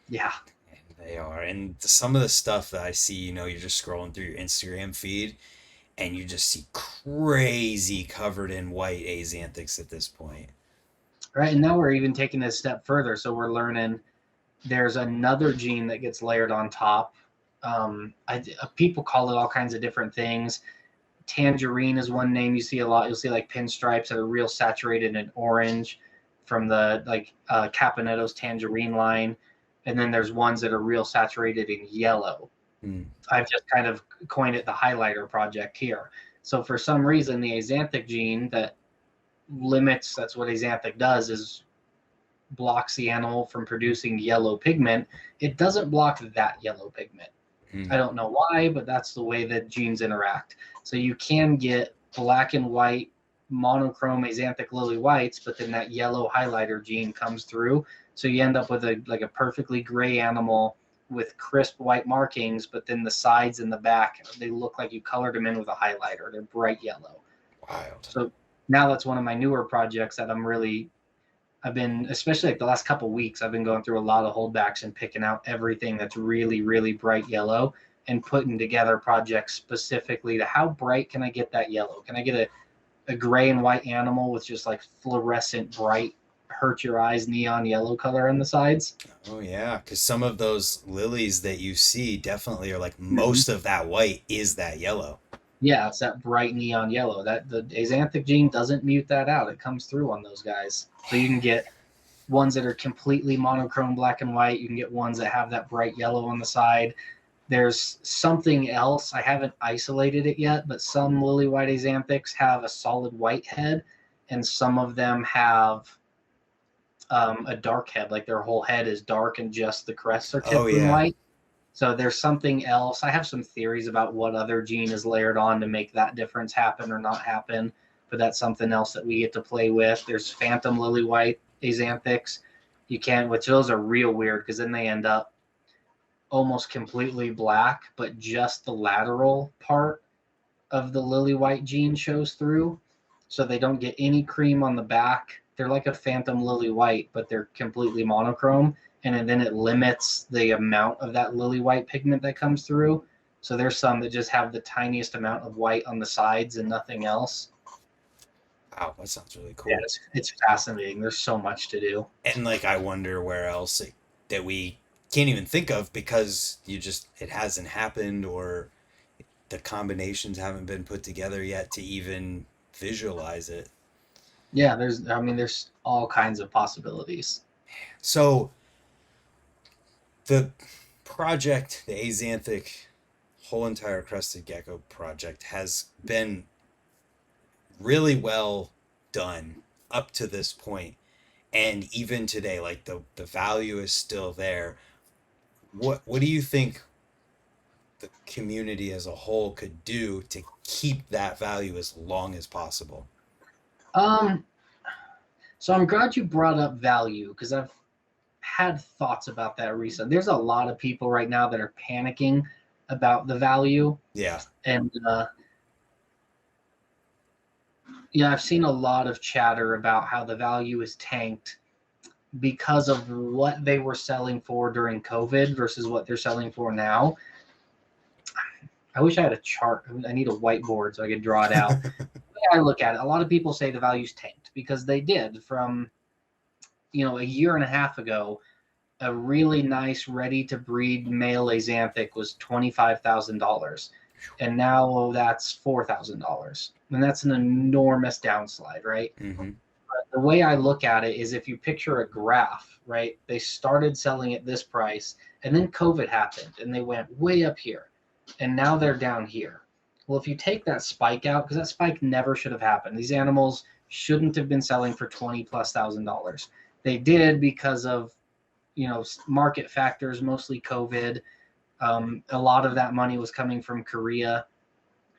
Yeah. And they are. And some of the stuff that I see, you're just scrolling through your Instagram feed and you just see crazy covered in white Axanthics at this point. Right. And now we're even taking it a step further. So we're learning there's another gene that gets layered on top. People call it all kinds of different things. Tangerine is one name you see a lot. You'll see like pinstripes that are real saturated in orange from the Caponetto's Tangerine line. And then there's ones that are real saturated in yellow. Mm. I've just kind of coined it the highlighter project here. So for some reason, the Axanthic gene that limits, that's what Axanthic does, is blocks the animal from producing yellow pigment. It doesn't block that yellow pigment. I don't know why, but that's the way that genes interact. So you can get black and white monochrome Axanthic lily whites, but then that yellow highlighter gene comes through. So you end up with a perfectly gray animal with crisp white markings, but then the sides and the back, they look like you colored them in with a highlighter. They're bright yellow. Wild. So now that's one of my newer projects that I've been, especially like the last couple of weeks, I've been going through a lot of holdbacks and picking out everything that's really, really bright yellow and putting together projects specifically to how bright can I get that yellow? Can I get a gray and white animal with just like fluorescent, bright, hurt your eyes, neon yellow color on the sides? Oh yeah, because some of those lilies that you see definitely are like Mhm. most of that white is that yellow. Yeah, it's that bright neon yellow. That the Axanthic gene doesn't mute that out. It comes through on those guys. So you can get ones that are completely monochrome black and white. You can get ones that have that bright yellow on the side. There's something else. I haven't isolated it yet, but some lily white Axanthics have a solid white head, and some of them have a dark head. Like their whole head is dark and just the crests are Oh tipped in yeah. white. So there's something else. I have some theories about what other gene is layered on to make that difference happen or not happen, but that's something else that we get to play with. There's phantom lily white Axanthics. You can, which those are real weird because then they end up almost completely black, but just the lateral part of the lily white gene shows through. So they don't get any cream on the back. They're like a phantom lily white, but they're completely monochrome. And then it limits the amount of that lily white pigment that comes through. So there's some that just have the tiniest amount of white on the sides and nothing else. Wow, that sounds really Yeah, cool. it's fascinating. There's so much to do. And like I wonder where else that we can't even think of because it hasn't happened or the combinations haven't been put together yet to even visualize it. Yeah, there's all kinds of possibilities. So the project, the Axanthic whole entire Crested Gecko project has been really well done up to this point. And even today, like the value is still there. What do you think the community as a whole could do to keep that value as long as possible? Um, so I'm glad you brought up value because I've had thoughts about that recently. There's a lot of people right now that are panicking about the value, Yeah. and yeah, I've seen a lot of chatter about how the value is tanked because of what they were selling for during COVID versus what they're selling for now. I wish I had a chart. I need a whiteboard so I could draw it out. The way I look at it, a lot of people say the value's tanked because they did from a year and a half ago. A really nice, ready to breed male Axanthic was $25,000, and now that's $4,000, and that's an enormous downslide, right? Mm-hmm. But the way I look at it is if you picture a graph, right? They started selling at this price, and then COVID happened, and they went way up here, and now they're down here. Well, if you take that spike out, because that spike never should have happened, these animals shouldn't have been selling for 20 plus $1,000. They did because of market factors, mostly COVID. A lot of that money was coming from Korea.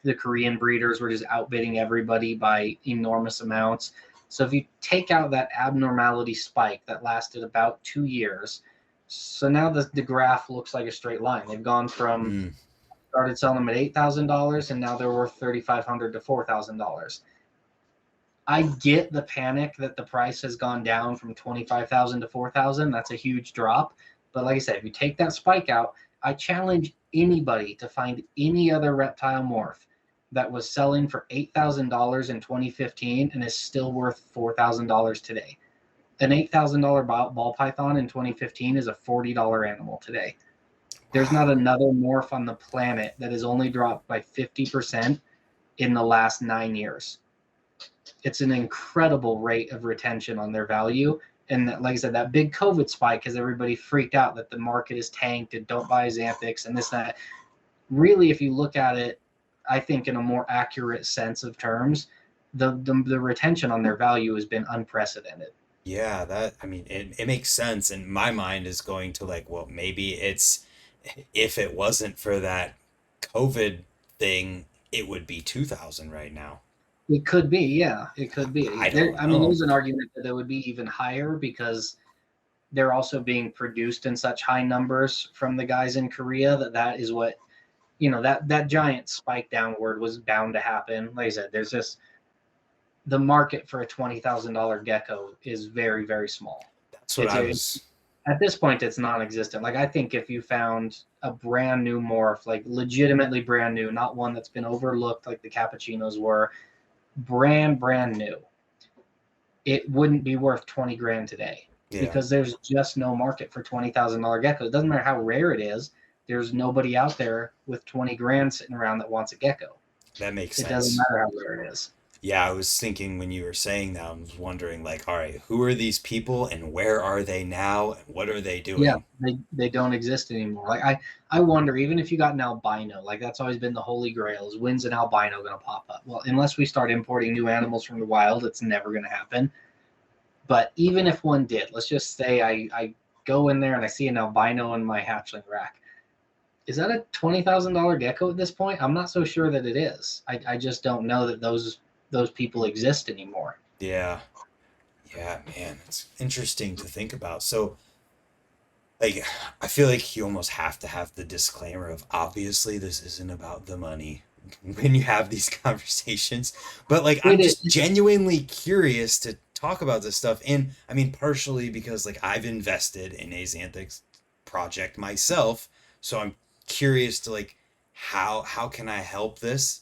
The Korean breeders were just outbidding everybody by enormous amounts. So if you take out that abnormality spike that lasted about 2 years, so now the graph looks like a straight line. They've gone from Mm. started selling them at $8,000 and now they're worth $3,500 to $4,000. I get the panic that the price has gone down from 25,000 to 4,000. That's a huge drop. But like I said, if you take that spike out, I challenge anybody to find any other reptile morph that was selling for $8,000 in 2015 and is still worth $4,000 today. An $8,000 ball python in 2015 is a $40 animal today. There's not Wow. another morph on the planet that has only dropped by 50% in the last 9 years. It's an incredible rate of retention on their value. And that, like I said, that big COVID spike has everybody freaked out that the market is tanked and don't buy Xanthics and this, that. Really, if you look at it, I think in a more accurate sense of terms, the retention on their value has been unprecedented. Yeah, that I mean it makes sense and my mind is going to like, well, maybe it's if it wasn't for that COVID thing, it would be 2000 right now. It could be, yeah, it could be. I don't I mean, know. there's an argument that it would be even higher because they're also being produced in such high numbers from the guys in Korea that is what, that giant spike downward was bound to happen. Like I said, there's just the market for a $20,000 gecko is very, very small. That's what It's I a, was. at this point, it's non-existent. Like I think if you found a brand new morph, like legitimately brand new, not one that's been overlooked like the cappuccinos were, brand new, it wouldn't be worth 20 grand today Yeah, because there's just no market for $20,000 gecko. It doesn't matter how rare it is. There's nobody out there with 20 grand sitting around that wants a gecko. that makes It doesn't sense. matter how rare it is. Yeah, I was thinking when you were saying that, I was wondering, like, all right, who are these people and where are they now and what are they Yeah, doing? they don't exist anymore. Like I wonder, even if you got an albino, like that's always been the holy grail, is when's an albino going to pop up? Well, unless we start importing new animals from the wild, it's never going to happen. But even if one did, let's just say I go in there and I see an albino in my hatchling rack. Is that a $20,000 gecko at this point? I'm not so sure that it is. I just don't know that those people exist anymore. Yeah, yeah, man, it's interesting to think about. So, like, I feel like you almost have to have the disclaimer of obviously this isn't about the money when you have these conversations. But like I'm It just is. genuinely curious to talk about this stuff. And I mean partially because like I've invested in a Xanthic project myself. So I'm curious to like how can I help this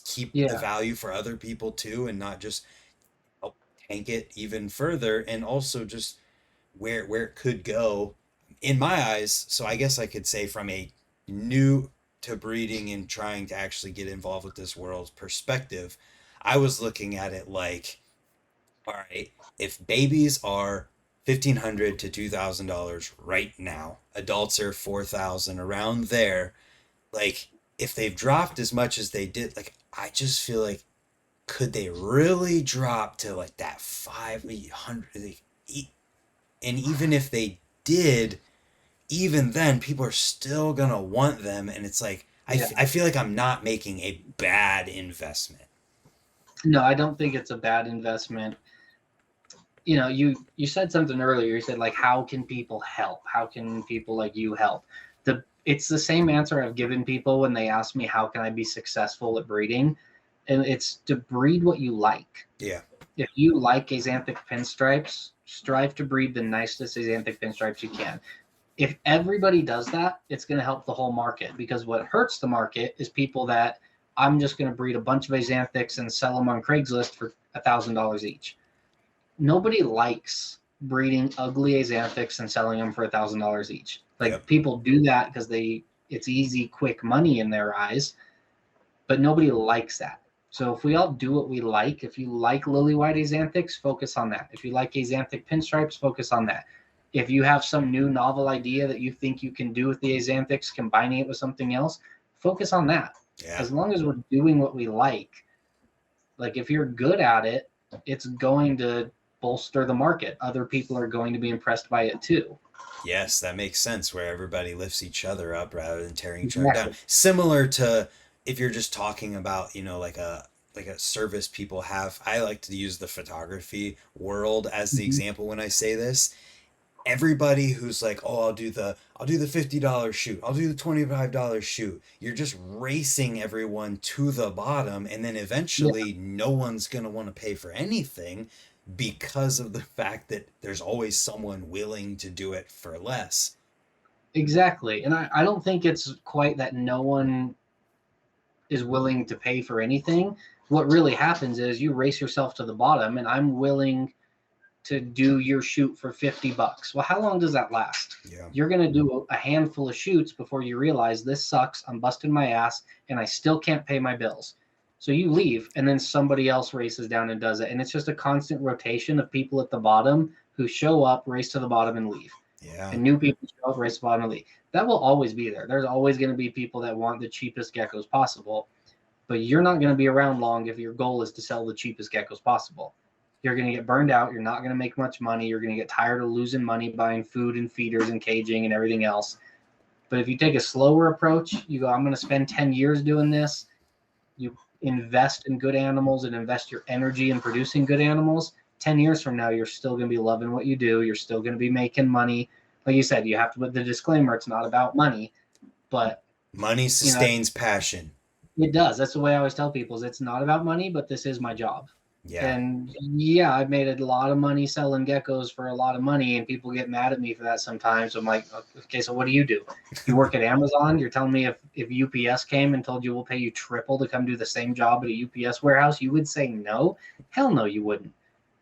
keep the Yeah, value for other people too and not just help tank it even further and also just where it could go in my eyes. So I guess I could say from a new to breeding and trying to actually get involved with this world's perspective, I was looking at it like, all right, if babies are $1,500 to $2,000 right now, adults are 4,000 around there. Like if they've dropped as much as they did, like I just feel like could they really drop to like that 500? Like, and even if they did, even then, people are still gonna want them, and it's like yeah. I feel like I'm not making a bad investment. No, I don't think it's a bad investment. You said something earlier. You said like, how can people help? How can people like you help? It's the same answer I've given people when they ask me how can I be successful at breeding, and it's to breed what you like. Yeah, If you like Axanthic pinstripes, strive to breed the nicest Axanthic pinstripes you can. If everybody does that, it's going to help the whole market, because what hurts the market is people that I'm just going to breed a bunch of Axanthics and sell them on Craigslist for $1,000 each. Nobody likes breeding ugly Axanthics and selling them for $1,000 each. Like yep, people do that because it's easy, quick money in their eyes, but nobody likes that. So if we all do what we like, if you like lily white Axanthics, focus on that. If you like Axanthic pinstripes, focus on that. If you have some new novel idea that you think you can do with the Axanthics, combining it with something else, focus on that. yeah, As long as we're doing what we like if you're good at it, it's going to bolster the market. Other people are going to be impressed by it too. yes, that makes sense. Where everybody lifts each other up rather than tearing each other down. Exactly. Similar to if you're just talking about like a service people have. I like to use the photography world as the Mhm. example when I say this. Everybody who's like, "Oh, I'll do the $50 shoot. I'll do the $25 shoot." You're just racing everyone to the bottom and then Yeah, eventually no one's going to want to pay for anything because of the fact that there's always someone willing to do it for less. exactly. And I don't think it's quite that no one is willing to pay for anything. What really happens is you race yourself to the bottom, and I'm willing to do your shoot for $50. Well, how long does that last? Yeah. You're going to do a handful of shoots before you realize this sucks. I'm busting my ass and I still can't pay my bills. So you leave, and then somebody else races down and does it. And it's just a constant rotation of people at the bottom who show up, race to the bottom, and leave. Yeah. And new people show up, race to the bottom, and leave. That will always be there. There's always going to be people that want the cheapest geckos possible, but you're not going to be around long if your goal is to sell the cheapest geckos possible. You're going to get burned out. You're not going to make much money. You're going to get tired of losing money buying food and feeders and caging and everything else. But if you take a slower approach, you go, I'm going to spend 10 years doing this. You invest in good animals and invest your energy in producing good animals, 10 years from now, you're still going to be loving what you do. You're still going to be making money. Like you said, you have to put the disclaimer, it's not about money, but Money sustains passion. it does. That's the way I always tell people is it's not about money, but this is my job. Yeah. And yeah, I've made a lot of money selling geckos for a lot of money, and people get mad at me for that sometimes. I'm like, okay, so what do? You work at Amazon? You're telling me if UPS came and told you we'll pay you triple to come do the same job at a UPS warehouse, you would say no? Hell no, you wouldn't.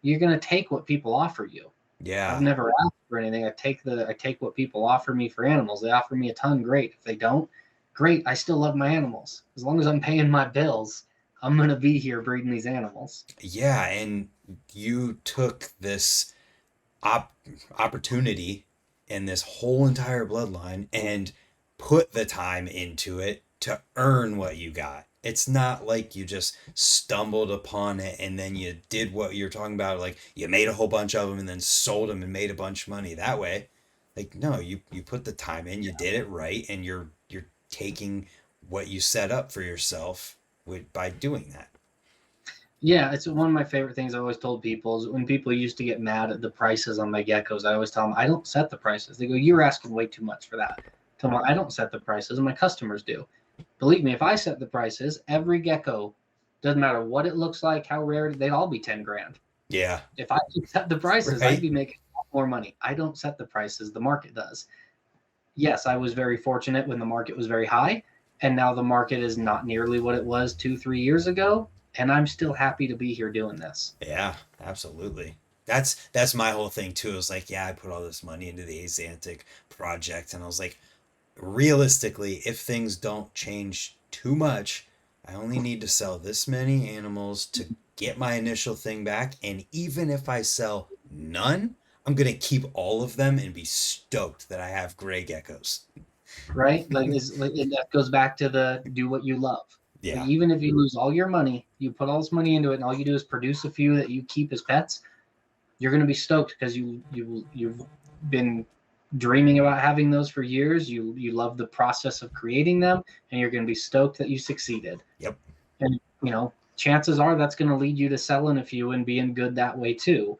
You're gonna take what people offer you. I've Yeah. never asked for anything. I take what people offer me for animals. They offer me a ton, great. If they don't, great. I still love my animals. As long as I'm paying my bills, I'm gonna be here breeding these animals. Yeah. And you took this op- opportunity in this whole entire bloodline and put the time into it to earn what you got. It's not like you just stumbled upon it and then you did what you're talking about, like you made a whole bunch of them and then sold them and made a bunch of money that way. Like no, you put the time in, you did it right, and you're taking what you set up for yourself by doing that. Yeah, it's one of my favorite things I always told people is when people used to get mad at the prices on my geckos, I always tell them I don't set the prices. They go, "You're asking way too much for that." Tell them I don't set the prices, my customers do. Believe me, if I set the prices, every gecko, doesn't matter what it looks like, how rare, they'd all be 10 grand. Yeah. If I could set the prices, I'd Right. be making a lot more money. I don't set the prices, the market does. Yes, I was very fortunate when the market was very high, and now the market is not nearly what it was 2, 3 years ago. And I'm still happy to be here doing this. Yeah, absolutely. That's my whole thing too. It was like, yeah, I put all this money into the Axanthic project, and I was like, realistically, if things don't change too much, I only need to sell this many animals to get my initial thing back, and even if I sell none, I'm gonna keep all of them and be stoked that I have gray geckos. Right? That goes back to the do what you love. Like Yeah. even if you lose all your money, you put all this money into it, and all you do is produce a few that you keep as pets. You're going to be stoked because you've been dreaming about having those for years. You love the process of creating them, and you're going to be stoked that you succeeded. Yep. And chances are that's going to lead you to selling a few and being good that way too.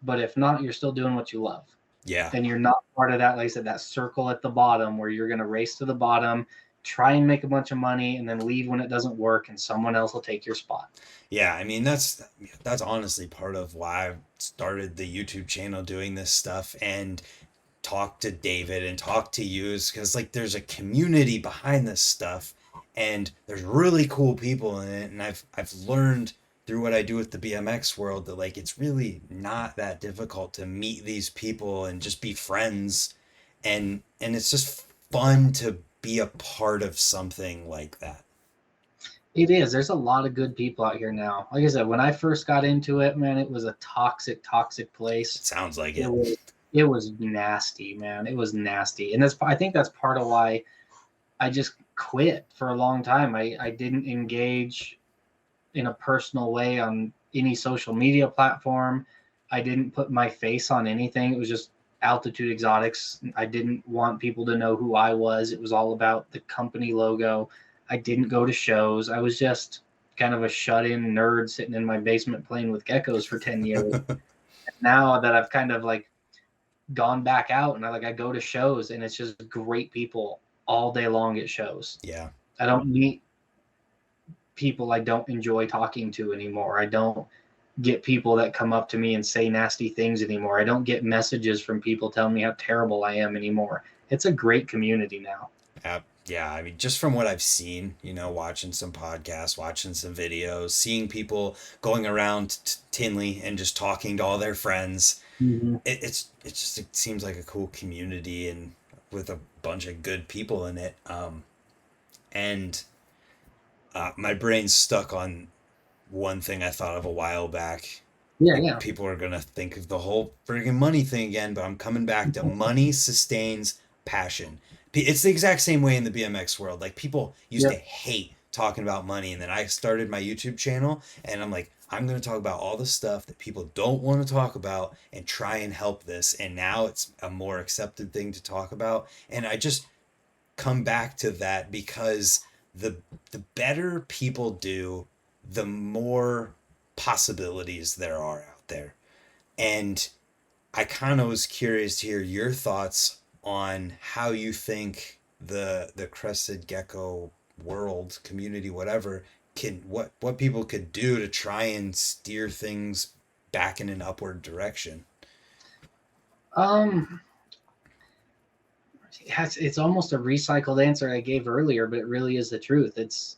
But if not, you're still doing what you love. Yeah. And you're not part of that, like I said, that circle at the bottom where you're going to race to the bottom, try and make a bunch of money, and then leave when it doesn't work, and someone else will take your spot. Yeah, I mean that's honestly part of why I started the YouTube channel doing this stuff and talk to David and talk to you is because like there's a community behind this stuff and there's really cool people in it, and I've learned through what I do with the BMX world that like it's really not that difficult to meet these people and just be friends, and it's just fun to be a part of something like that. It is. There's a lot of good people out here now. Like I said, when I first got into it, man, it was a toxic, toxic It place. sounds like It it. was it was nasty, man. It was nasty. And I think that's part of why I just quit for a long time. I didn't engage in a personal way on any social media platform. I didn't put my face on anything. It was just Altitude Exotics. I didn't want people to know who I was. It was all about the company logo. I didn't go to shows. I was just kind of a shut-in nerd sitting in my basement playing with geckos for 10 years. Now that I've kind of like gone back out and I go to shows, and it's just great people all day long at shows. Yeah. I don't meet people I don't enjoy talking to anymore. I don't get people that come up to me and say nasty things anymore. I don't get messages from people telling me how terrible I am anymore. It's a great community now. Yeah, I mean, just from what I've seen, watching some podcasts, watching some videos, seeing people going around Tinley and just talking to all their friends, Mm-hmm. it seems like a cool community and with a bunch of good people in it. And my brain's stuck on one thing I thought of a while back. Yeah, Like yeah. people are gonna think of the whole friggin' money thing again, but I'm coming back to money sustains passion. It's the exact same way in the BMX world. Like people used to Yep. hate talking about money, and then I started my YouTube channel, and I'm like, I'm gonna talk about all the stuff that people don't want to talk about and try and help this. And now it's a more accepted thing to talk about, and I just come back to that because the the better people do, the more possibilities there are out there. And I kind of was curious to hear your thoughts on how you think the crested gecko world, community, whatever, can what people could do to try and steer things back in an upward direction. Um, it's almost a recycled answer I gave earlier, but it really is the truth. It's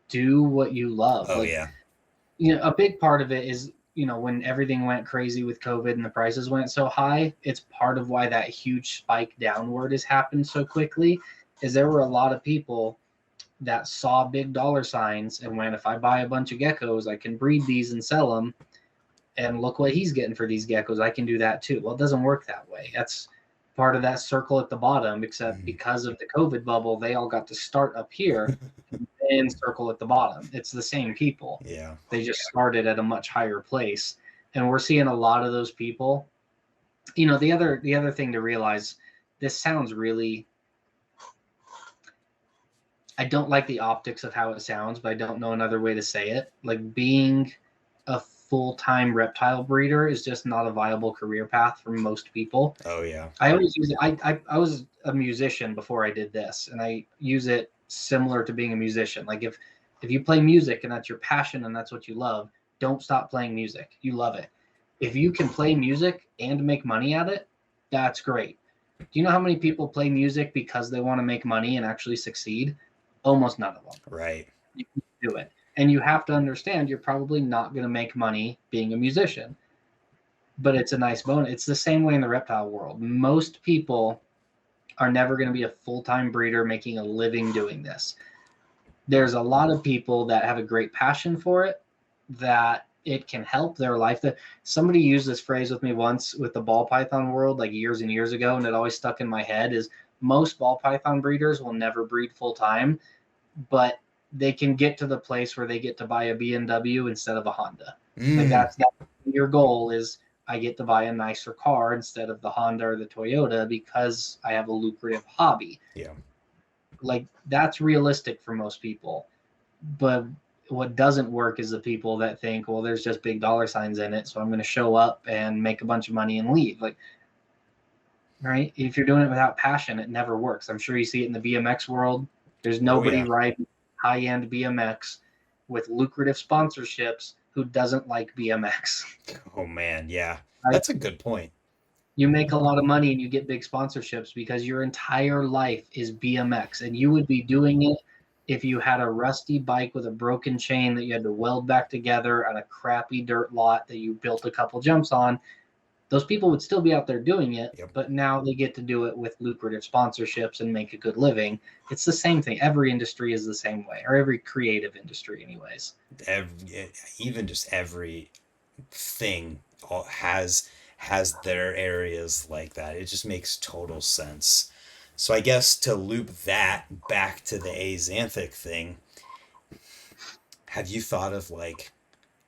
do what you love. Oh Like, yeah. a big part of it is, when everything went crazy with COVID and the prices went so high, it's part of why that huge spike downward has happened so quickly. Is there were a lot of people that saw big dollar signs and went, if I buy a bunch of geckos, I can breed these and sell them. And look what he's getting for these geckos. I can do that too. Well, it doesn't work that way. That's part of that circle at the bottom, except Mhm. because of the COVID bubble, they all got to start up here and circle at the bottom. It's the same people. Yeah. They just started at a much higher place. And we're seeing a lot of those people. The other thing to realize, this sounds really, I don't like the optics of how it sounds, but I don't know another way to say it. Like, being a full-time reptile breeder is just not a viable career path for most people. Oh yeah. I always use it. I was a musician before I did this, and I use it similar to being a musician. Like, if you play music and that's your passion and that's what you love, don't stop playing music. You love it. If you can play music and make money at it, that's great. Do you know how many people play music because they want to make money and actually succeed? Almost none of them. Right. You can do it. And you have to understand you're probably not going to make money being a musician, but it's a nice bonus. It's the same way in the reptile world. Most people are never going to be a full-time breeder making a living doing this. There's a lot of people that have a great passion for it, that it can help their life. That somebody used this phrase with me once with the ball python world, like years and years ago, and it always stuck in my head, is most ball python breeders will never breed full-time, but they can get to the place where they get to buy a BMW instead of a Honda. Like, Mm. that's your goal is, I get to buy a nicer car instead of the Honda or the Toyota because I have a lucrative hobby. Yeah. Like, that's realistic for most people. But what doesn't work is the people that think, well, there's just big dollar signs in it, so I'm going to show up and make a bunch of money and leave. Like, right? If you're doing it without passion, it never works. I'm sure you see it in the BMX world. There's Oh nobody yeah. riding high-end BMX with lucrative sponsorships who doesn't like BMX. Oh man. Yeah. Right? That's a good point. You make a lot of money and you get big sponsorships because your entire life is BMX, and you would be doing it if you had a rusty bike with a broken chain that you had to weld back together on a crappy dirt lot that you built a couple jumps on. Those people would still be out there doing it, Yep. but now they get to do it with lucrative sponsorships and make a good living. It's the same thing. Every industry is the same way, or every creative industry anyways. Even just every thing has their areas like that. It just makes total sense. So I guess to loop that back to the Axanthic thing, have you thought of like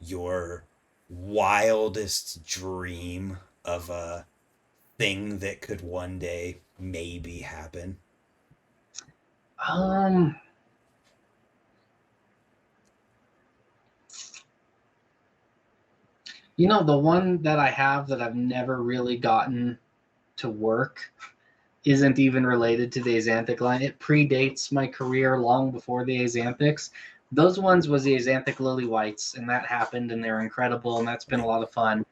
your wildest dream of a thing that could one day maybe happen? Um, the one that I have that I've never really gotten to work isn't even related to the Axanthic line. It predates my career long before the Axanthics. Those ones was the Axanthic lily whites, and that happened, and they're incredible, and that's been a lot of fun.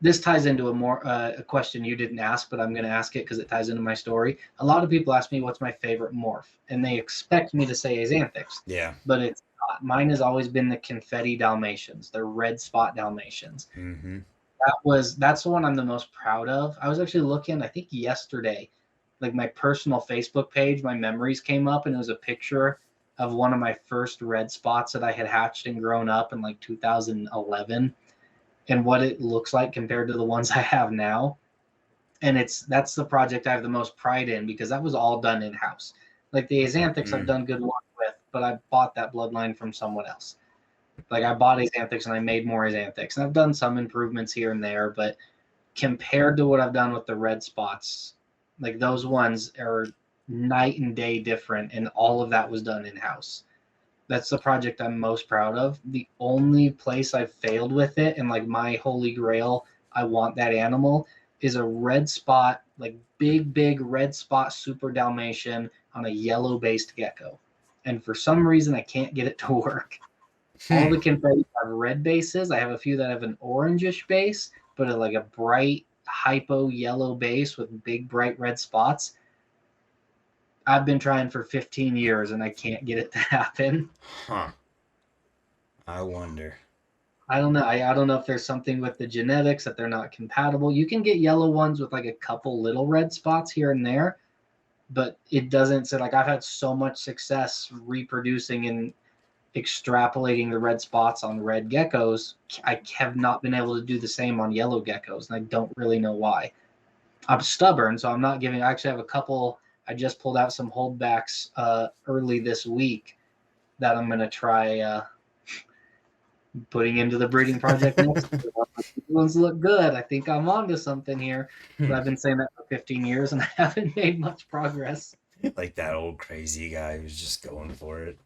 This ties into a question you didn't ask, but I'm going to ask it because it ties into my story. A lot of people ask me what's my favorite morph, and they expect me to say Axanthics, Yeah. but it's not. Mine has always been the confetti Dalmatians, the red spot Dalmatians. Mm-hmm. That's the one I'm the most proud of. I was actually looking, I think yesterday, like my personal Facebook page, my memories came up, and it was a picture of one of my first red spots that I had hatched and grown up in like 2011, and what it looks like compared to the ones I have now. And that's the project I have the most pride in because that was all done in house. Like the Axanthics I've Mm. done good work with, but I bought that bloodline from someone else. Like, I bought Axanthics and I made more Axanthics, and I've done some improvements here and there, but compared to what I've done with the red spots, like those ones are night and day different, and all of that was done in house. That's the project I'm most proud of. The only place I've failed with it, and like my holy grail, I want that animal, is a red spot, like big red spot super Dalmatian on a yellow based gecko. And for some reason, I can't get it to work. All the confetti have red bases. I have a few that have an orangish base, but like a bright hypo yellow base with big bright red spots. I've been trying for 15 years and I can't get it to happen. Huh. I wonder. I don't know. I don't know if there's something with the genetics that they're not compatible. You can get yellow ones with like a couple little red spots here and there, but it doesn't. So like I've had so much success reproducing and extrapolating the red spots on red geckos. I have not been able to do the same on yellow geckos, and I don't really know why. I'm stubborn, so I'm not giving. I actually have a couple. I just pulled out some holdbacks early this week that I'm going to try putting into the breeding project next year. These ones look good. I think I'm onto something here. But I've been saying that for 15 years, and I haven't made much progress. Like that old crazy guy who's just going for it.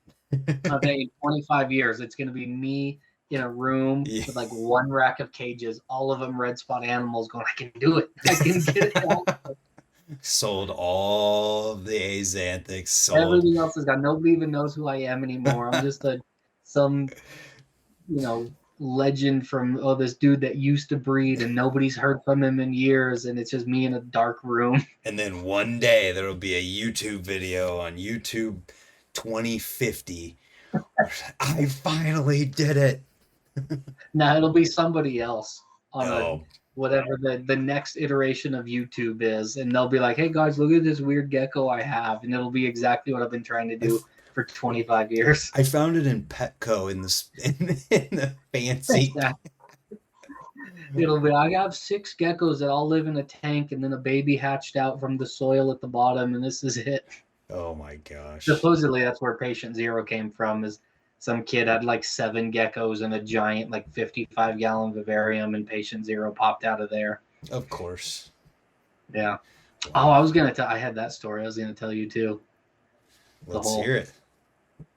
I'll tell you, in 25 years, it's going to be me in a room with like one rack of cages, all of them red spot animals going, I can do it. I can get it all. Sold all of the Axanthics. Sold Everything else is gone. Nobody even knows who I am anymore. I'm just some, legend from this dude that used to breed and nobody's heard from him in years, and it's just me in a dark room. And then one day there will be a YouTube video on YouTube 2050. I finally did it. Now it'll be somebody else on whatever the next iteration of YouTube is, and they'll be like, hey guys, look at this weird gecko I have, and it'll be exactly what I've been trying to do for 25 years. I found it in Petco in the fancy. It'll be, I have 6 geckos that all live in a tank, and then a baby hatched out from the soil at the bottom, and this is it. Oh my gosh. Supposedly that's where Patient Zero came from, is some kid had like 7 geckos in a giant like 55-gallon vivarium, and Patient Zero popped out of there. Of course. Yeah. Wow. Oh, I was going to tell, I had that story. I was going to tell you too. Let's hear it.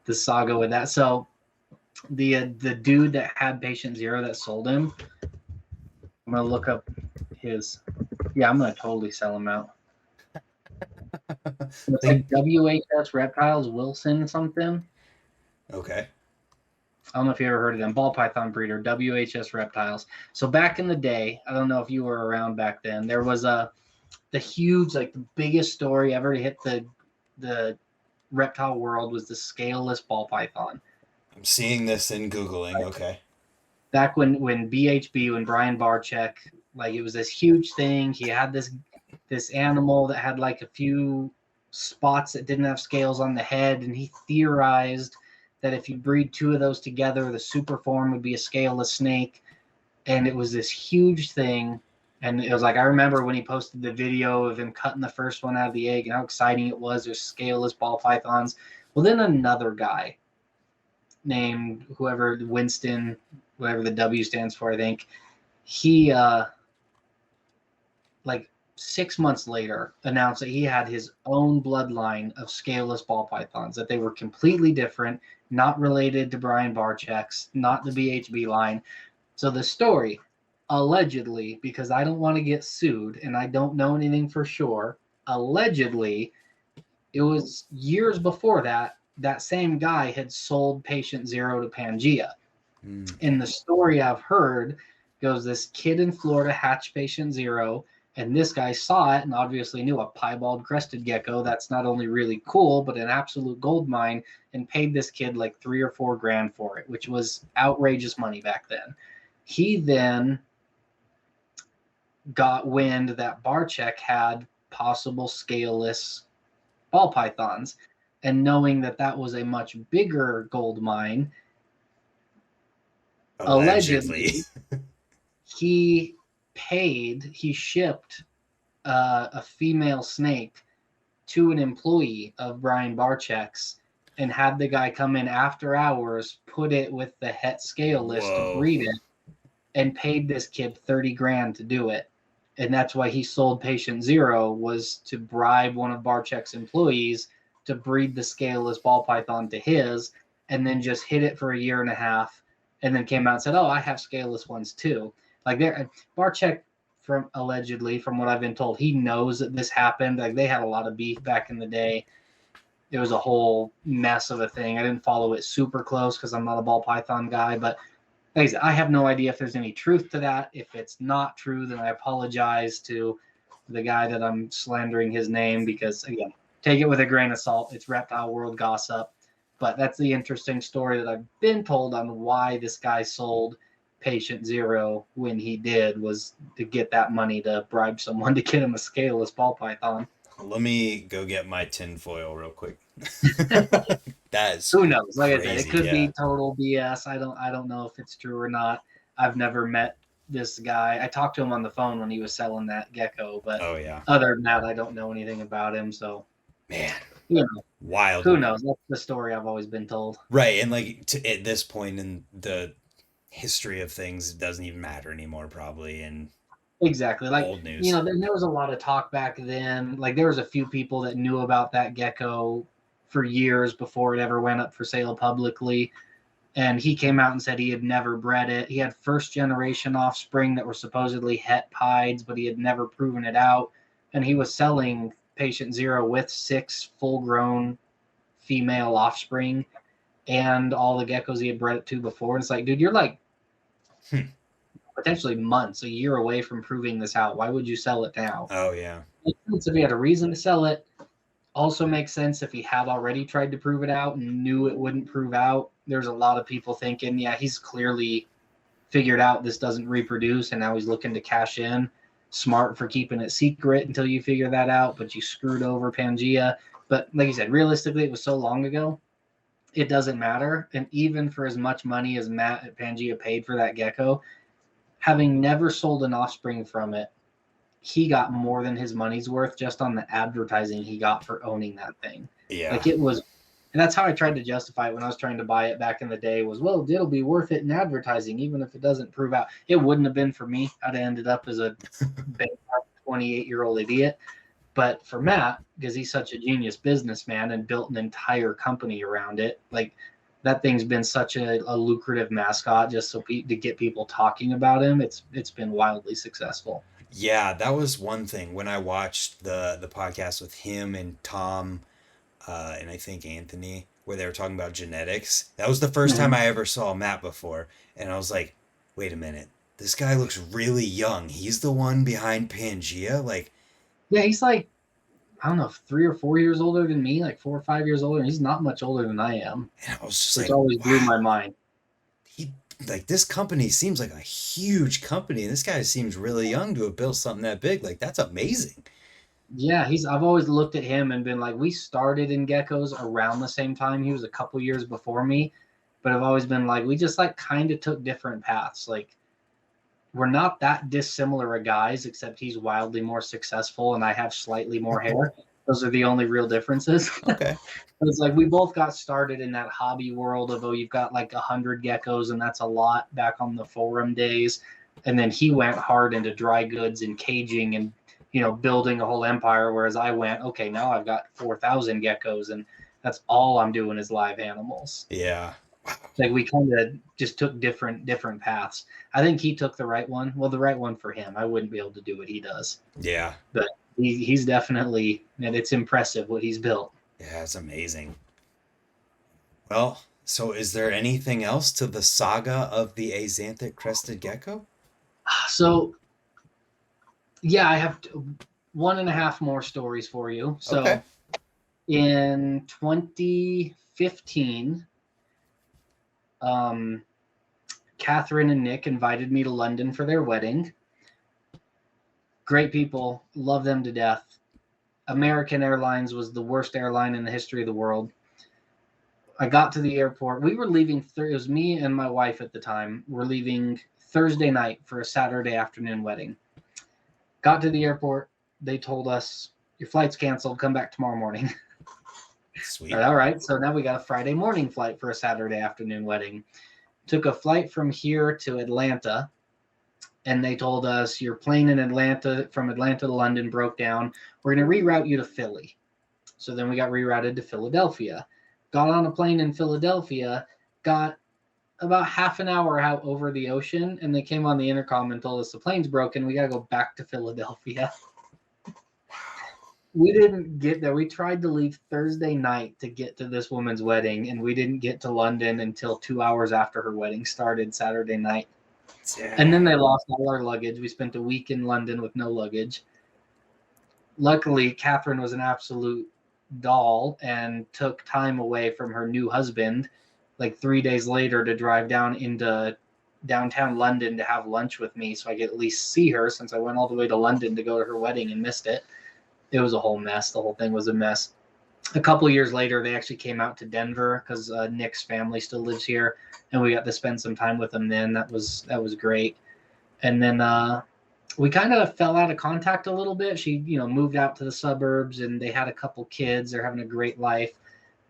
The saga with that. So the dude that had Patient Zero that sold him, I'm going to look up his, I'm going to totally sell him out. It's like WHS Reptiles Wilson something. Okay. I don't know if you ever heard of them. Ball python breeder, WHS Reptiles. So back in the day, I don't know if you were around back then, there was the huge, like the biggest story ever to hit the reptile world was the scaleless ball python. I'm seeing this in Googling. Right. Okay. Back when BHB, when Brian Barczyk, like it was this huge thing. He had this animal that had like a few spots that didn't have scales on the head, and he theorized that if you breed 2 of those together, the super form would be a scaleless snake. And it was this huge thing. And it was like, I remember when he posted the video of him cutting the first one out of the egg and how exciting it was. There's scaleless ball pythons. Well, then another guy named whoever, Winston, whatever the W stands for, I think, he, like 6 months later, announced that he had his own bloodline of scaleless ball pythons, that they were completely different, not related to Brian Barczyk's, not the BHB line. So the story, allegedly, because I don't want to get sued and I don't know anything for sure, allegedly, it was years before that same guy had sold Patient Zero to Pangea. And the story I've heard goes, this kid in Florida hatched Patient Zero, and this guy saw it and obviously knew a piebald crested gecko that's not only really cool, but an absolute gold mine, and paid this kid like $3 or $4 grand for it, which was outrageous money back then. He then got wind that Barczyk had possible scaleless ball pythons, and knowing that was a much bigger gold mine, allegedly he shipped a female snake to an employee of Brian Barczyk's and had the guy come in after hours, put it with the het scaleless to breed it, and paid this kid 30 grand to do it. And that's why he sold Patient Zero, was to bribe one of Barczyk's employees to breed the scaleless ball python to his. and then just hid it for a year and a half, and then came out and said, "Oh, I have scaleless ones too." Like there, Barchek, from allegedly, from what I've been told, he knows that this happened. Like they had a lot of beef back in the day. It was a whole mess of a thing. I didn't follow it super close because I'm not a ball python guy, but like I said, I have no idea if there's any truth to that. If it's not true, then I apologize to the guy that I'm slandering his name, because again, take it with a grain of salt. It's reptile world gossip. But that's the interesting story that I've been told on why this guy sold patient zero when he did, was to get that money to bribe someone to get him a scaleless ball python. Let me go get my tinfoil real quick. That's Who knows? Like crazy, I said, it could yeah. be total BS. I don't know if it's true or not. I've never met this guy. I talked to him on the phone when he was selling that gecko, but Oh yeah, other than that, I don't know anything about him. So, man, you know, wild. who knows? That's the story I've always been told. Right, and like at this point in the history of things, it doesn't even matter anymore, probably. And Exactly. Like, old news. there was a lot of talk back then. Like, there was a few people that knew about that gecko for years before it ever went up for sale publicly. And he came out and said he had never bred it. He had first generation offspring that were supposedly het pieds, but he had never proven it out. And he was selling patient zero with 6 full grown female offspring and all the geckos he had bred it to before. And it's like, dude, you're like potentially months, a year away from proving this out. Why would you sell it now? Oh yeah. Makes sense if he had a reason to sell it. Also makes sense if he had already tried to prove it out and knew it wouldn't prove out. There's a lot of people thinking, yeah, he's clearly figured out this doesn't reproduce, and now he's looking to cash in. Smart for keeping it secret until you figure that out, but you screwed over Pangea. But like you said, realistically, it was so long ago, it doesn't matter. And even for as much money as Matt at Pangea paid for that gecko, having never sold an offspring from it, he got more than his money's worth just on the advertising he got for owning that thing. Yeah. Like it was, and that's how I tried to justify it when I was trying to buy it back in the day was, well, it'll be worth it in advertising, even if it doesn't prove out. It wouldn't have been for me. I'd have ended up as a 28-year-old idiot. But for Matt, because he's such a genius businessman and built an entire company around it, like that thing's been such a lucrative mascot just so to get people talking about him. It's been wildly successful. Yeah, that was one thing when I watched the podcast with him and Tom, and I think Anthony, where they were talking about genetics. That was the first time I ever saw Matt before, and I was like, wait a minute, this guy looks really young. He's the one behind Pangea, like. Yeah, he's like, I don't know, 3 or 4 years older than me, like 4 or 5 years older. He's not much older than I am. And I was just Which like, always blew wow, my mind. he like this company seems like a huge company, and this guy seems really young to have built something that big. Like that's amazing. Yeah, I've always looked at him and been like, we started in geckos around the same time. He was a couple years before me, but I've always been like, we just like kind of took different paths. Like we're not that dissimilar of guys, except he's wildly more successful and I have slightly more hair. Those are the only real differences. Okay. It's like we both got started in that hobby world of, oh, you've got like 100 geckos and that's a lot back on the forum days. And then he went hard into dry goods and caging and, building a whole empire. Whereas I went, okay, now I've got 4,000 geckos and that's all I'm doing is live animals. Yeah. Like we kind of just took different paths. I think he took the right one. Well, the right one for him. I wouldn't be able to do what he does. Yeah. But he's definitely, and it's impressive what he's built. Yeah, it's amazing. Well, so is there anything else to the saga of the Axanthic Crested Gecko? So, yeah, I have 1.5 more stories for you. So, Okay. in 2015, Catherine and Nick invited me to London for their wedding. Great people, love them to death. American Airlines was the worst airline in the history of the world. I got to the airport. We were leaving. It was me and my wife at the time. We're leaving Thursday night for a Saturday afternoon wedding. Got to the airport. They told us, your flight's canceled. Come back tomorrow morning. Sweet. All right. So now we got a Friday morning flight for a Saturday afternoon wedding. Took a flight from here to Atlanta. And they told us, your plane in Atlanta, from Atlanta to London, broke down. We're going to reroute you to Philly. So then we got rerouted to Philadelphia. got on a plane in Philadelphia, got about half an hour out over the ocean, and they came on the intercom and told us the plane's broken. We got to go back to Philadelphia. We didn't get there. We tried to leave Thursday night to get to this woman's wedding, and we didn't get to London until 2 hours after her wedding started Saturday night. And then they lost all our luggage. We spent a week in London with no luggage. Luckily, Catherine was an absolute doll and took time away from her new husband like 3 days later to drive down into downtown London to have lunch with me so I could at least see her, since I went all the way to London to go to her wedding and missed it. It was a whole mess. The whole thing was a mess. A couple years later, they actually came out to Denver because Nick's family still lives here, and we got to spend some time with them then. That was great. And then we kind of fell out of contact a little bit. She, moved out to the suburbs, and they had a couple kids. They're having a great life,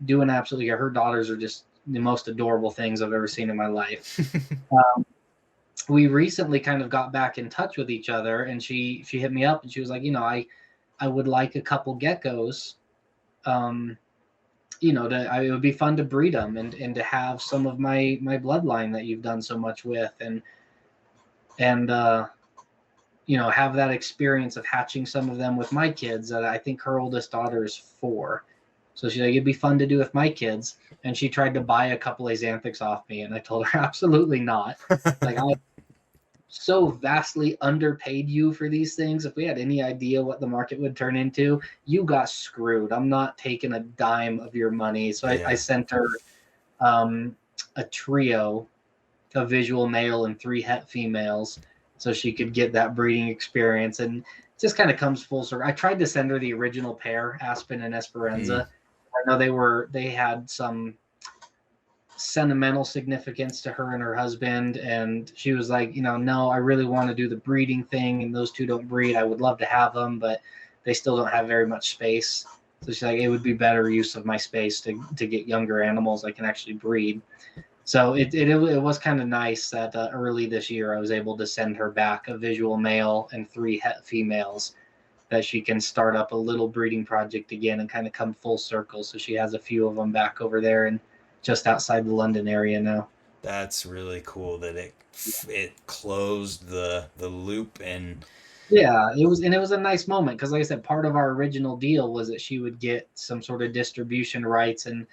doing absolutely. Her daughters are just the most adorable things I've ever seen in my life. We recently kind of got back in touch with each other, and she hit me up and she was like, I would like a couple geckos. It would be fun to breed them and to have some of my bloodline that you've done so much with, and have that experience of hatching some of them with my kids. That I think her oldest daughter is 4. So she's like, it'd be fun to do with my kids. And she tried to buy a couple Axanthics off me, and I told her absolutely not. Like, I so vastly underpaid you for these things. If we had any idea what the market would turn into, you got screwed. I'm not taking a dime of your money. So I sent her a trio, a visual male and 3 het females, so she could get that breeding experience. And it just kind of comes full circle. I tried to send her the original pair, Aspen and Esperanza. I know they had some sentimental significance to her and her husband, and she was like, no, I really want to do the breeding thing, and those two don't breed. I would love to have them, but they still don't have very much space. So she's like, it would be better use of my space to get younger animals I can actually breed. So it was kind of nice that early this year I was able to send her back a visual male and 3 het females, that she can start up a little breeding project again and kind of come full circle. So she has a few of them back over there and just outside the London area now. That's really cool that it closed the loop. And yeah, it was a nice moment because, like I said, part of our original deal was that she would get some sort of distribution rights and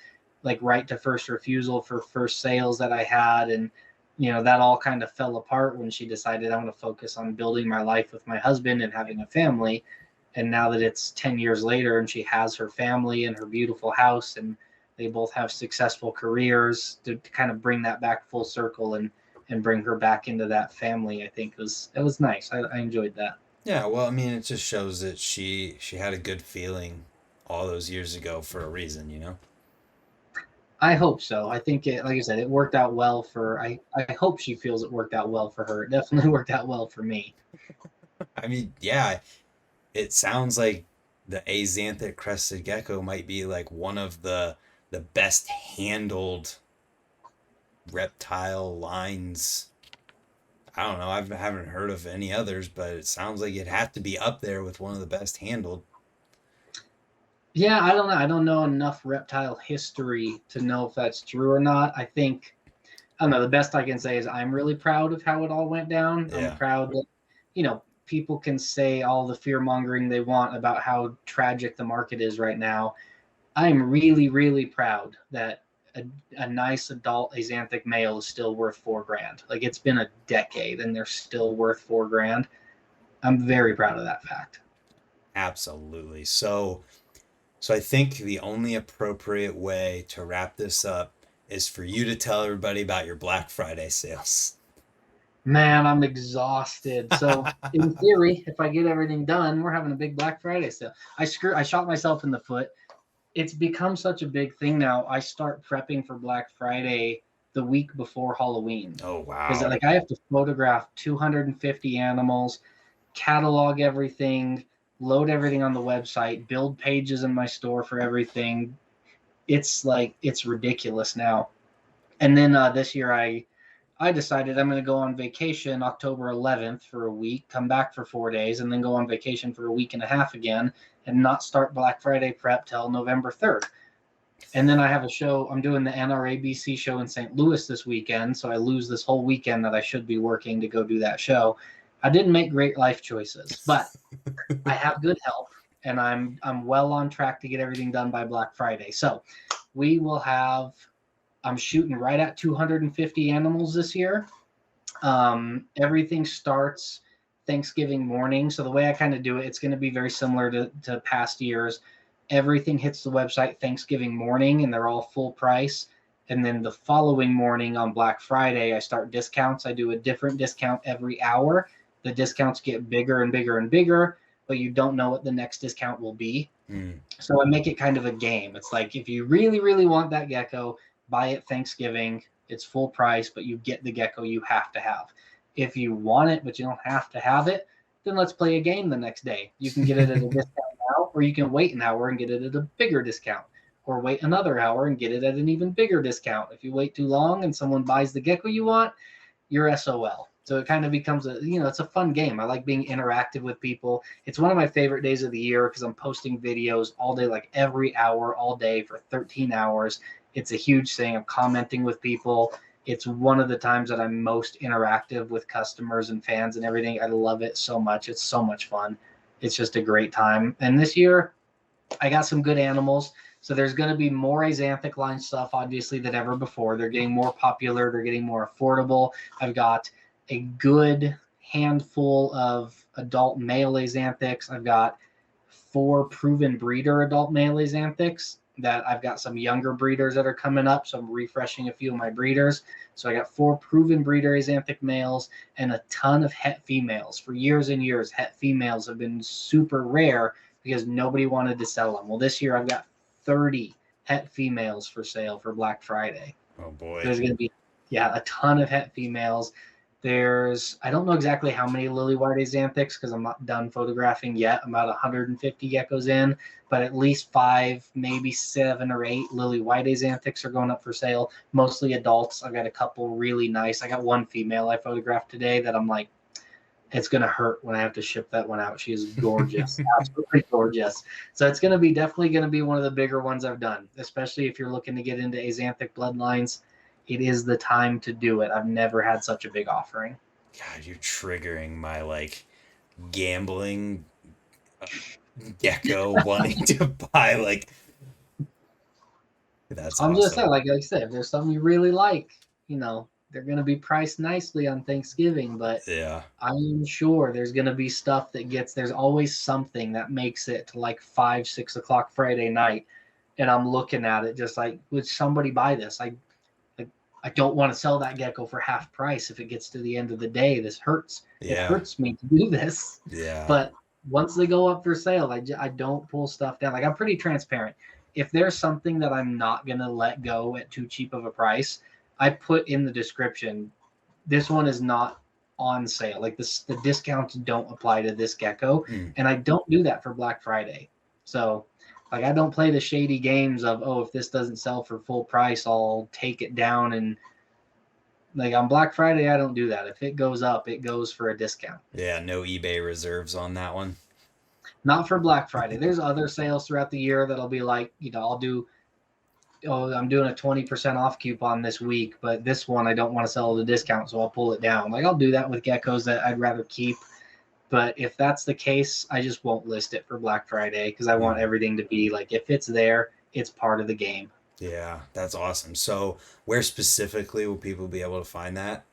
like right to first refusal for first sales that I had, and that all kind of fell apart when she decided I want to focus on building my life with my husband and having a family. And now that it's 10 years later and she has her family and her beautiful house, and they both have successful careers, to kind of bring that back full circle and bring her back into that family, I think it was nice. I enjoyed that. Yeah, well, I mean, it just shows that she had a good feeling all those years ago for a reason, I hope so. I think like I said, it worked out well for. I hope she feels it worked out well for her. It definitely worked out well for me. I mean, yeah, it sounds like the Axanthic Crested Gecko might be like one of the best handled reptile lines. I don't know. I haven't heard of any others, but it sounds like it had to be up there with one of the best handled. Yeah, I don't know. I don't know enough reptile history to know if that's true or not. I don't know. The best I can say is I'm really proud of how it all went down. Yeah. I'm proud that, people can say all the fear mongering they want about how tragic the market is right now. I'm really, really proud that a nice adult Axanthic male is still worth $4,000. Like, it's been a decade and they're still worth $4,000. I'm very proud of that fact. Absolutely. So I think the only appropriate way to wrap this up is for you to tell everybody about your Black Friday sales. Man, I'm exhausted. So in theory, if I get everything done, we're having a big Black Friday sale. I shot myself in the foot. It's become such a big thing now. I start prepping for Black Friday the week before Halloween. Oh, wow. Because I have to photograph 250 animals, catalog everything, load everything on the website, build pages in my store for everything. It's ridiculous now. And then this year I decided I'm going to go on vacation October 11th for a week, come back for 4 days, and then go on vacation for a week and a half again, and not start Black Friday prep till November 3rd. And then I have a show. I'm doing the NRABC show in St. Louis this weekend, so I lose this whole weekend that I should be working to go do that show. I didn't make great life choices, but I have good help, and I'm well on track to get everything done by Black Friday. So we will have. I'm shooting right at 250 animals this year. Everything starts Thanksgiving morning. So the way I kind of do it, it's going to be very similar to past years. Everything hits the website Thanksgiving morning, and they're all full price. And then the following morning on Black Friday, I start discounts. I do a different discount every hour. The discounts get bigger and bigger and bigger, but you don't know what the next discount will be. So I make it kind of a game. It's like, if you really, really want that gecko, buy it Thanksgiving. It's full price, but you get the gecko you have to have. If you want it, but you don't have to have it, then let's play a game the next day. You can get it at a discount now, or you can wait an hour and get it at a bigger discount, or wait another hour and get it at an even bigger discount. If you wait too long and someone buys the gecko you want, you're SOL. So it kind of becomes it's a fun game. I like being interactive with people. It's one of my favorite days of the year because I'm posting videos all day, like every hour, all day for 13 hours. It's a huge thing. I'm commenting with people. It's one of the times that I'm most interactive with customers and fans and everything. I love it so much. It's so much fun. It's just a great time. And this year, I got some good animals. So there's going to be more Axanthic line stuff, obviously, than ever before. They're getting more popular. They're getting more affordable. I've got a good handful of adult male Axanthics. I've got 4 proven breeder adult male Axanthics. That I've got some younger breeders that are coming up, so I'm refreshing a few of my breeders. So I got 4 proven breeder Axanthic males and a ton of het females. For years and years, het females have been super rare because nobody wanted to sell them. Well, this year I've got 30 het females for sale for Black Friday. Oh boy. There's going to be a ton of het females. I don't know exactly how many lily white Axanthics because I'm not done photographing yet. I'm about 150 geckos in, but at least 5, maybe 7 or 8 lily white Axanthics are going up for sale, mostly adults. I've got a couple really nice. I got one female I photographed today that I'm like, it's going to hurt when I have to ship that one out. She is gorgeous, absolutely gorgeous. So it's definitely going to be one of the bigger ones I've done, especially if you're looking to get into Axanthic bloodlines. It is the time to do it. I've never had such a big offering. God, you're triggering my gambling gecko wanting to buy that's I'm awesome. just saying, like I said, if there's something you really like, they're going to be priced nicely on Thanksgiving, but Yeah. I'm sure there's going to be stuff there's always something that makes it to like 5, 6 o'clock Friday night. And I'm looking at it just like, would somebody buy this? I don't want to sell that gecko for half price if it gets to the end of the day. This hurts. Yeah. It hurts me to do this. Yeah. But once they go up for sale, I don't pull stuff down. Like, I'm pretty transparent. If there's something that I'm not going to let go at too cheap of a price, I put in the description, this one is not on sale. Like, the discounts don't apply to this gecko. And I don't do that for Black Friday. So like, I don't play the shady games of, if this doesn't sell for full price, I'll take it down. And like on Black Friday, I don't do that. If it goes up, it goes for a discount. Yeah, no eBay reserves on that one. Not for Black Friday. There's other sales throughout the year that'll be like, I'm doing a 20% off coupon this week, but this one I don't want to sell at a discount, so I'll pull it down. Like, I'll do that with geckos that I'd rather keep. But if that's the case, I just won't list it for Black Friday because I want everything to be like, if it's there, it's part of the game. Yeah, that's awesome. So where specifically will people be able to find that?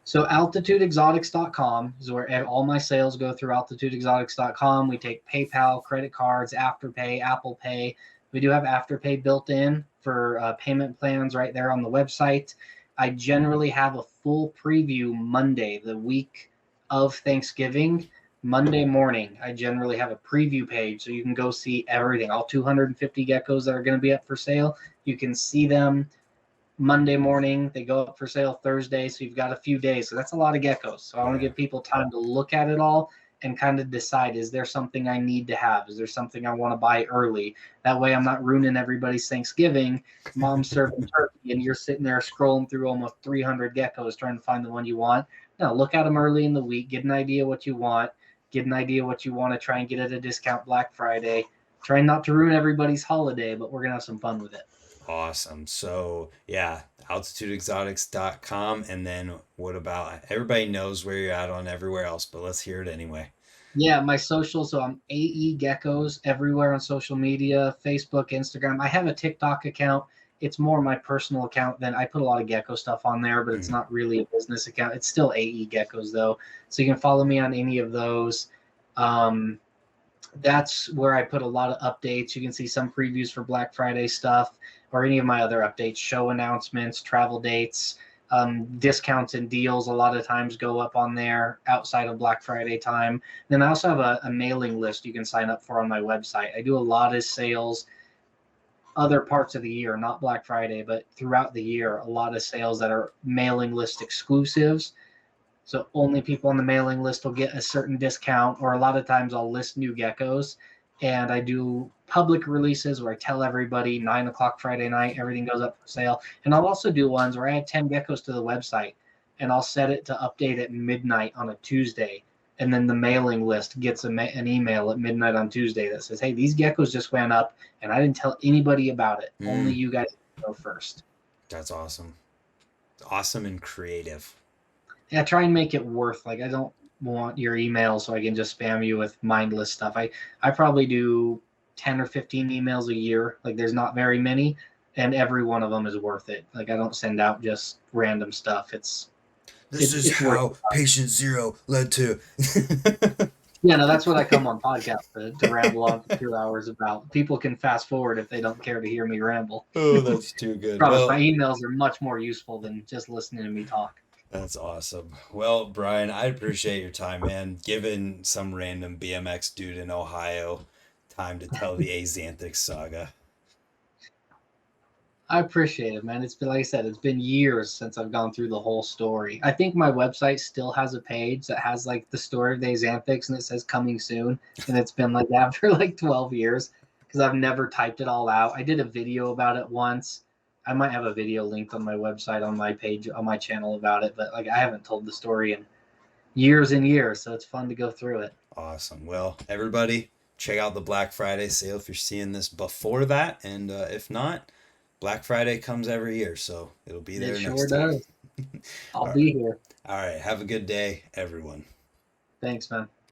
So altitudeexotics.com is where all my sales go through altitudeexotics.com. We take PayPal, credit cards, Afterpay, Apple Pay. We do have Afterpay built in for payment plans right there on the website. I generally have a full preview Monday, the week of Thanksgiving. Monday morning, I generally have a preview page so you can go see everything. All 250 geckos that are going to be up for sale. You can see them Monday morning. They go up for sale Thursday, so you've got a few days. So that's a lot of geckos. So I want to give people time to look at it all and kind of decide, is there something I need to have? Is there something I want to buy early? That way I'm not ruining everybody's Thanksgiving. Mom's serving turkey and you're sitting there scrolling through almost 300 geckos trying to find the one you want. No, look at them early in the week, get an idea what you want, get an idea what you want to try and get at a discount Black Friday. trying not to ruin everybody's holiday, but we're gonna have some fun with it. Awesome. So, yeah, altitudeexotics.com. And then what about everybody knows where you're at on everywhere else, but let's hear it anyway. Yeah, my social. So I'm AE Geckos everywhere on social media, Facebook, Instagram. I have a TikTok account. It's more my personal account than I put a lot of gecko stuff on there, but it's Mm. not really a business account. It's still AE Geckos though. So you can follow me on any of those. Um, that's where I put a lot of updates. You can see some previews for Black Friday stuff or any of my other updates, show announcements, travel dates, discounts and deals. A lot of times go up on there outside of Black Friday time. Then I also have a mailing list you can sign up for on my website. I do a lot of sales other parts of the year, not Black Friday, but throughout the year, a lot of sales that are mailing list exclusives. So only people on the mailing list will get a certain discount, or a lot of times I'll list new geckos and I do public releases where I tell everybody 9 o'clock Friday night, everything goes up for sale. And I'll also do ones where I add 10 geckos to the website and I'll set it to update at midnight on a Tuesday. And then the mailing list gets an email at midnight on Tuesday that says, hey, these geckos just went up and I didn't tell anybody about it. Only Mm, you guys know first. that's awesome. Awesome and creative. Yeah, try and make it worth, like, I don't want your email so I can just spam you with mindless stuff. I probably do 10 or 15 emails a year. Like there's not very many and every one of them is worth it. Like I don't send out just random stuff. It's This it's is it's worth how it. patient zero led to. Yeah, no, that's what I come on podcast to ramble on for 2 hours about. People can fast forward if they don't care to hear me ramble. Oh, that's too good. Promise my Well, emails are much more useful than just listening to me talk. that's awesome. Well, Brian, I appreciate your time, man. Giving some random BMX dude in Ohio time to tell the Axanthic saga. I appreciate it, man. It's been, like I said, it's been years since I've gone through the whole story. I think my website still has a page that has like the story of the Xanthics and it says coming soon. And it's been like that for like 12 years because I've never typed it all out. I did a video about it once. I might have a video linked on my website on my page on my channel about it, but like I haven't told the story in years and years, so it's fun to go through it. Awesome. Well, everybody, check out the Black Friday sale if you're seeing this before that. And if not, Black Friday comes every year, so it'll be It there sure next time. does. I'll All right. be here. All right. Have a good day, everyone. Thanks, man.